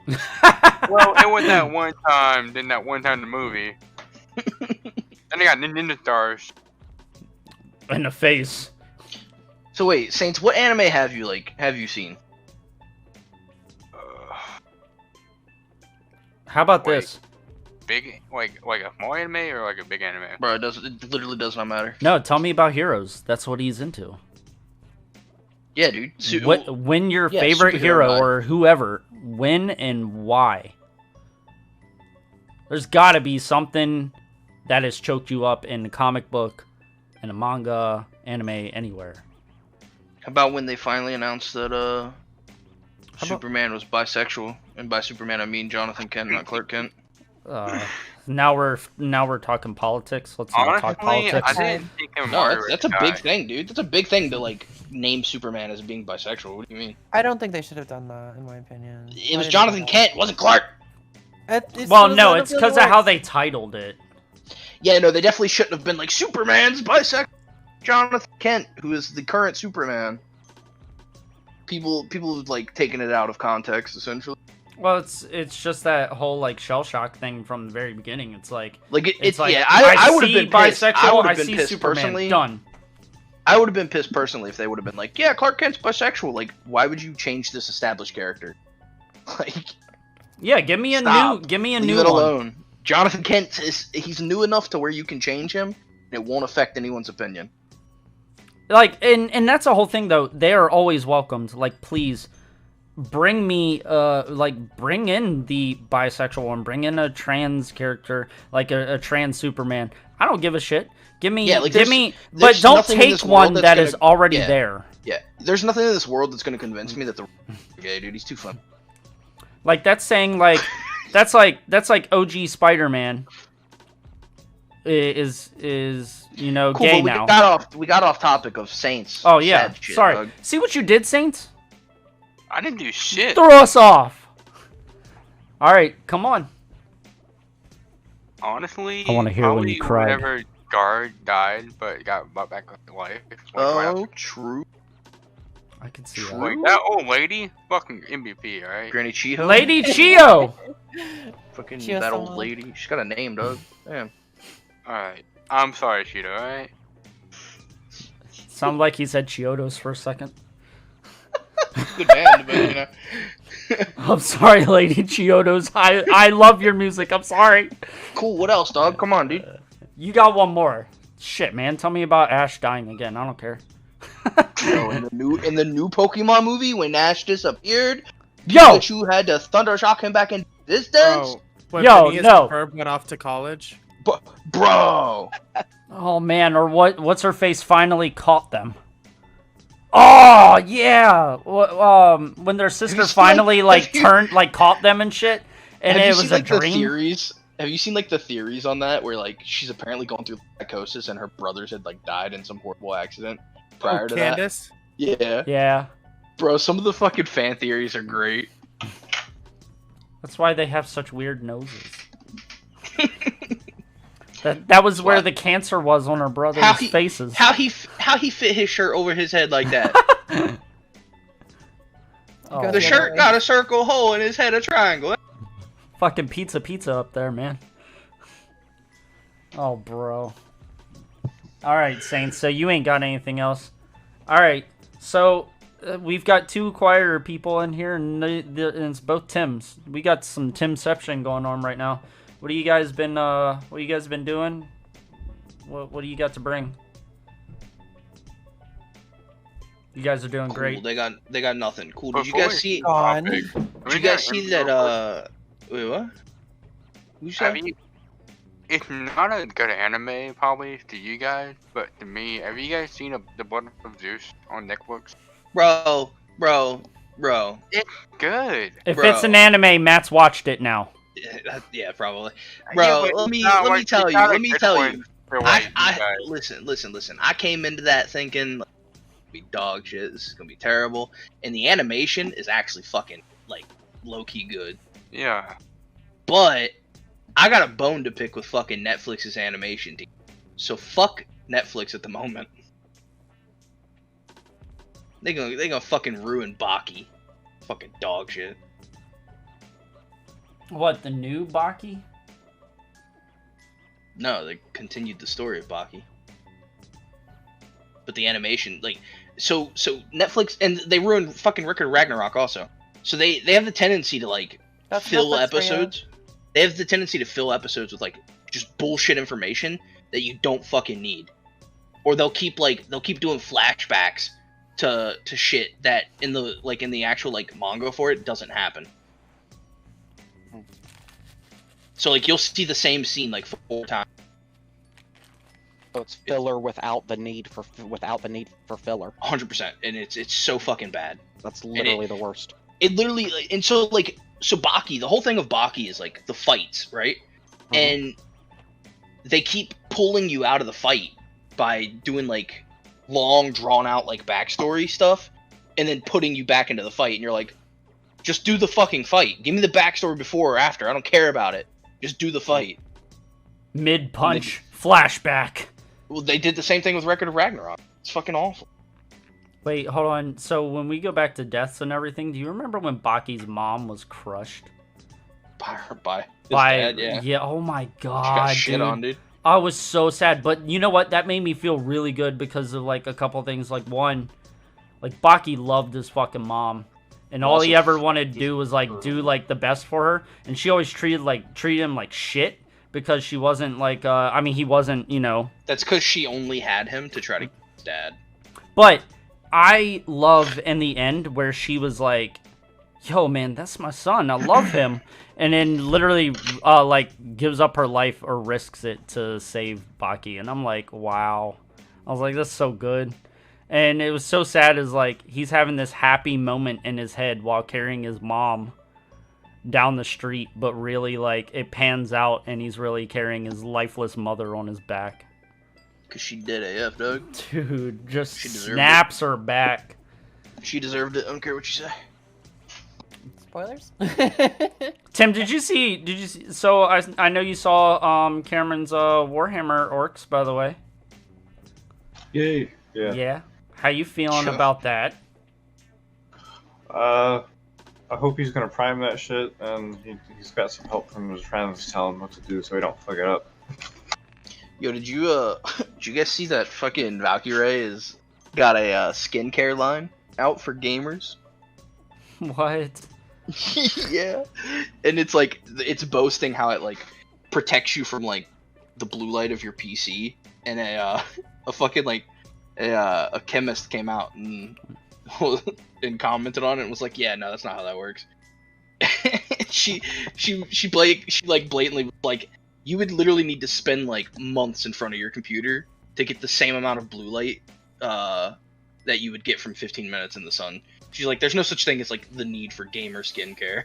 Well, it was that one time, then that one time in the movie. Then they got Ninja Stars.
in the face.
So wait, Saints, what anime have you seen?
How about
Wait.
this?
Big, like a small anime or like a big anime?
Bro, it literally does not matter.
No, tell me about heroes. That's what he's into.
Yeah, dude.
When your
yeah,
favorite
superhero
hero
vibe.
or whoever, when and why. There's got to be something that has choked you up in a comic book, in a manga, anime, anywhere.
How about when they finally announced that
about-
Superman was bisexual? And by Superman I mean Jonathan Kent, not Clark Kent.
Now we're talking politics. Let's not talk
Honestly,
politics.
I didn't think him
No, that's a big thing, dude. That's a big thing to like name Superman as being bisexual. What do you mean?
I don't think they should have done that, in my opinion.
It was Jonathan Kent, it wasn't Clark.
Well, no, it's because of how they titled it.
Yeah, no, they definitely shouldn't have been like Superman's bisexual. Jonathan Kent, who is the current Superman. People have like taken it out of context essentially.
Well, it's just that whole like shell shock thing from the very beginning. It's like
Like
it's like
yeah, I would have
see
been pissed. I
bisexual.
would
I
have been
see
pissed
Superman.
personally.
Done.
I would have been pissed personally if they would have been like, yeah, Clark Kent's bisexual. Like, why would you change this established character? Like,
Yeah, give me a
Stop.
new
leave
new
it
one.
alone. Jonathan Kent he's new enough to where you can change him, and it won't affect anyone's opinion.
Like, and that's the whole thing though. They are always welcomed. Like, please bring me bring in the bisexual one, bring in a trans character, like a trans Superman. I don't give a shit. Give me but
there's
don't
nothing in
take
this
one
world
that
that's
is
gonna-
already
yeah.
there.
Yeah, there's nothing in this world that's gonna convince me that the gay dude. He's too fun.
Like that's saying like that's like OG Spider-Man is you know
Cool,
gay
but
now.
we got off topic of Saints.
Oh yeah,
Sad shit,
sorry.
dog.
See what you did, Saints?
I didn't do shit.
Throw us off. All right, come on.
Honestly,
I wanna hear when you
probably
cried.
Whenever Guard died, but got brought back to life.
Oh, true.
I can see that.
True.
Like that old lady, fucking MVP, alright?
Granny Chiho.
Lady Chio.
Fucking
Chiyo
that old
sama.
lady. She's got a name, dog. Damn.
Alright. I'm sorry, Cheeto, alright?
Sounded like he said Chiodos for a second.
Good band, but you know.
I'm sorry, Lady Chiodos. I love your music. I'm sorry.
Cool. What else, dog? Come on, dude.
You got one more. Shit, man. Tell me about Ash dying again. I don't care.
Yo, in the new Pokemon movie, when Ash disappeared,
Yo,
Pikachu had to Thunder Shock him back in distance.
Bro, when
Yo,
Phineas
no.
and Ferb went off to college.
Bro.
oh man, or what's her face finally caught them. Oh yeah, when their sister
you seen,
finally
like, have you-
turned caught them and shit, and
Have
it
you
was
seen,
a
like, the
dream.
theories? Have you seen like the theories on that, where like she's apparently going through psychosis and her brothers had like died in some horrible accident prior to
Candace?
that? Yeah.
Yeah,
Bro, some of the fucking fan theories are great.
That's why they have such weird noses. that was where the cancer was on her brother's faces.
How he fit his shirt over his head like that?
Oh,
The shirt got a circle hole in his head, a triangle.
fucking pizza up there, man. Oh, bro. Alright, Saints, so you ain't got anything else. Alright, so we've got two quieter people in here, and it's both Tims. We got some Timception going on right now. What have you guys been doing? What do you got to bring? You guys are doing
Cool.
great.
They got nothing. Cool. Did you
Before
guys see?
Gone.
Did you guys see that? Wait, what? Who said?
It's not a good anime, probably, to you guys, but to me, have you guys seen The Blood of Zeus on Netflix?
Bro.
It's good.
If
Bro.
it's an anime, Matt's watched it now.
Yeah, probably. Bro, let me tell you. Listen. I came into that thinking like, it's gonna be dog shit. This is gonna be terrible, and the animation is actually fucking like low key good.
Yeah.
But I got a bone to pick with fucking Netflix's animation team. So fuck Netflix at the moment. They gonna fucking ruin Baki. Fucking dog shit.
What, the new Baki?
No, they continued the story of Baki. But the animation, like, so Netflix, and they ruined fucking Rick and Ragnarok also. So they have the tendency to like
That's
fill
Netflix for you.
episodes. They have the tendency to fill episodes with like just bullshit information that you don't fucking need. Or they'll keep doing flashbacks to shit that in the actual like manga for it doesn't happen. So like you'll see the same scene like 4 times.
So it's filler without the need for filler.
100%, and it's so fucking bad.
That's literally the worst.
It literally, and so Baki, the whole thing of Baki is like the fights, right? And they keep pulling you out of the fight by doing like long drawn out like backstory stuff, and then putting you back into the fight, and you're like, just do the fucking fight. Give me the backstory before or after. I don't care about it. Just do the fight.
Mid-punch, flashback.
Well, they did the same thing with Record of Ragnarok. It's fucking awful.
Wait, hold on. So when we go back to deaths and everything, do you remember when Baki's mom was crushed?
By his dad, yeah.
Oh my
She
god,
got shit
dude.
on, dude.
I was so sad, but you know what? That made me feel really good because of like a couple things. Like one, like Baki loved his fucking mom, and all he ever wanted to do was like do like the best for her, and she always treated him like shit because she wasn't like I mean he wasn't, you know.
That's because she only had him to try to get his dad.
But I love in the end where she was like, yo man, that's my son, I love him. And then literally like gives up her life or risks it to save Baki. And I'm like, wow. I was like, that's so good. And it was so sad is like he's having this happy moment in his head while carrying his mom down the street, but really like it pans out and he's really carrying his lifeless mother on his back.
Cause she did AF, dog.
Dude, just
She deserved
snaps her back.
She deserved it. I don't care what you say.
Spoilers?
Tim, did you see, so I know you saw Cameron's Warhammer Orcs, by the way.
Yay. Yeah.
Yeah. How you feeling
Sure.
about that?
I hope he's gonna prime that shit, and he's got some help from his friends telling him what to do so he don't fuck it up.
Yo, did you guys see that fucking Valkyrie is got a skincare line out for gamers?
What?
Yeah, and it's like it's boasting how it like protects you from like the blue light of your PC, and a fucking like a chemist came out and and commented on it and was like, yeah, no, that's not how that works. she blatantly was like, you would literally need to spend like months in front of your computer to get the same amount of blue light that you would get from 15 minutes in the sun. She's like, there's no such thing as like the need for gamer skincare.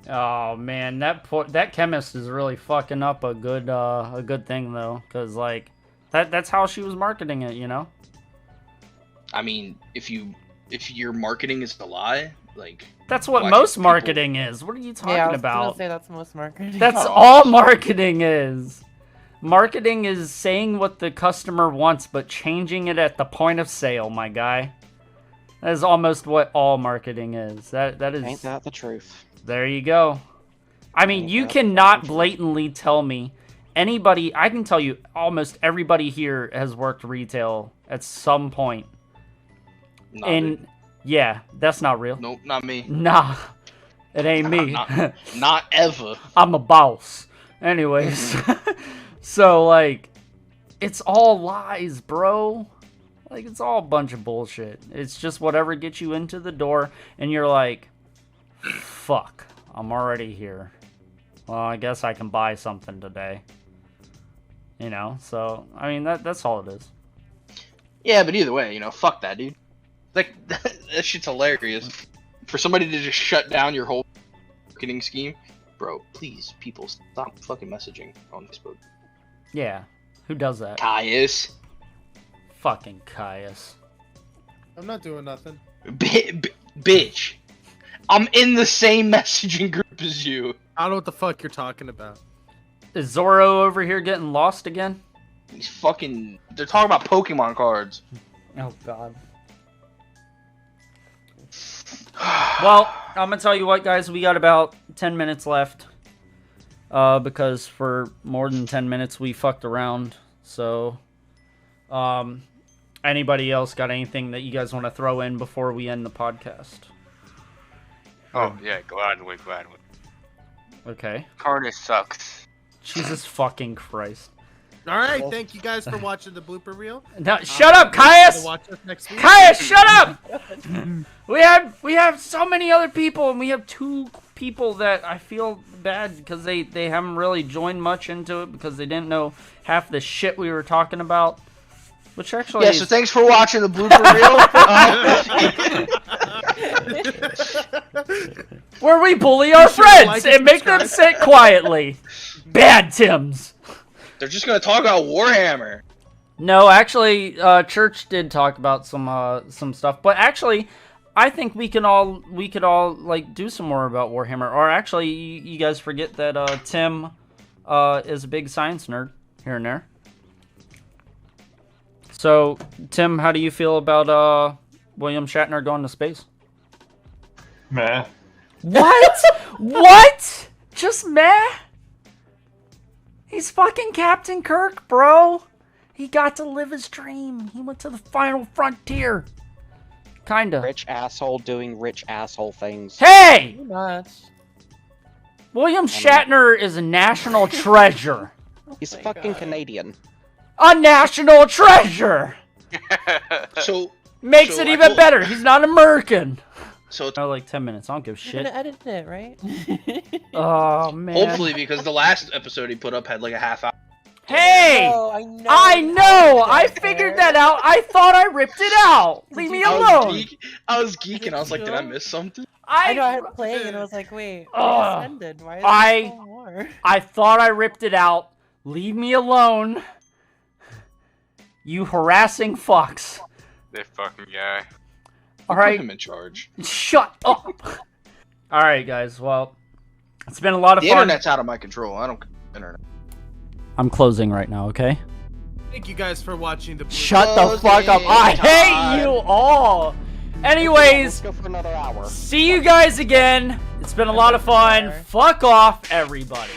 Oh man, that chemist is really fucking up a good thing though, cause like that's how she was marketing it, you know.
I mean, if you if your marketing is a lie, like
That's what
why
most
should people-
marketing is. What are you talking
Yeah, I was
about?
gonna say that's most marketing.
That's
Oh.
all marketing is. Marketing is saying what the customer wants, but changing it at the point of sale, my guy. That is almost what all marketing is. That is.
Ain't that the truth?
There you go. I mean,
Ain't
you
that
cannot
fucking true.
blatantly tell me anybody. I can tell you, almost everybody here has worked retail at some point.
Not
And
me.
yeah, that's not real.
Nope, not me.
Nah, it ain't me.
Not ever.
I'm a boss. Anyways, so like, it's all lies, bro. Like, it's all a bunch of bullshit. It's just whatever gets you into the door, and you're like, fuck, I'm already here. Well, I guess I can buy something today. You know, so I mean that's all it is.
Yeah, but either way, fuck that, dude. Like that shit's hilarious. For somebody to just shut down your whole marketing scheme, bro. Please, people, stop fucking messaging on Facebook.
Yeah, who does that?
Caius.
Fucking Caius.
I'm not doing nothing.
Bitch. I'm in the same messaging group as you.
I don't know what the fuck you're talking about.
Is Zorro over here getting lost again?
They're talking about Pokemon cards.
Oh god. Well, I'm gonna tell you what, guys. We got about 10 minutes left. Because for more than 10 minutes we fucked around. So, anybody else got anything that you guys want to throw in before we end the podcast?
Oh yeah, gladly.
Okay.
Carnage sucks.
Jesus fucking Christ.
All right, thank you guys for watching the blooper reel.
Now, shut up, Caius!
Watch us next week.
Caius, shut up! We have so many other people, and we have 2 people that I feel bad because they haven't really joined much into it because they didn't know half the shit we were talking about. Which actually
Yeah, so thanks for watching the blooper reel.
where we bully our friends
like
and
and
make them sit quietly. Bad Tims.
They're just gonna talk about Warhammer.
No, actually, Church did talk about some stuff, but actually, I think we could all like do some more about Warhammer. Or actually, you guys forget that Tim is a big science nerd here and there. So, Tim, how do you feel about William Shatner going to space?
Meh.
What? What? Just meh? He's fucking Captain Kirk, bro. He got to live his dream. He went to the final frontier. Kinda.
Rich asshole doing rich asshole things.
Hey!
Too much.
William Shatner is a national treasure.
He's fucking Canadian.
A national treasure!
So
Makes
So
it
I
even
told-
better. He's not American.
so
Oh, like 10 minutes. I don't give a
You're
shit.
gonna edit it, right?
Oh, man.
hopefully, because the last episode he put up had like a half hour.
Hey!
Oh, I know.
I know! I figured that out. I thought I ripped it out. Leave me alone.
I was geeking. I was like, did I miss something?
I know I had it playing and I was like, wait, it
Ugh.
just ended. Why is
I-
there still more?
I thought I ripped it out. Leave me alone. You harassing fucks.
That fucking guy.
All
Put
right.
him in charge.
Shut up. All right, guys. Well, it's been a lot of
The
fun.
internet's out of my control. I don't internet.
I'm closing right now, okay?
Thank you guys for watching the blooper
Shut the fuck up. I hate you all. Anyways,
Let's go for another hour.
see you guys again. It's been a lot of fun. Fuck off, everybody.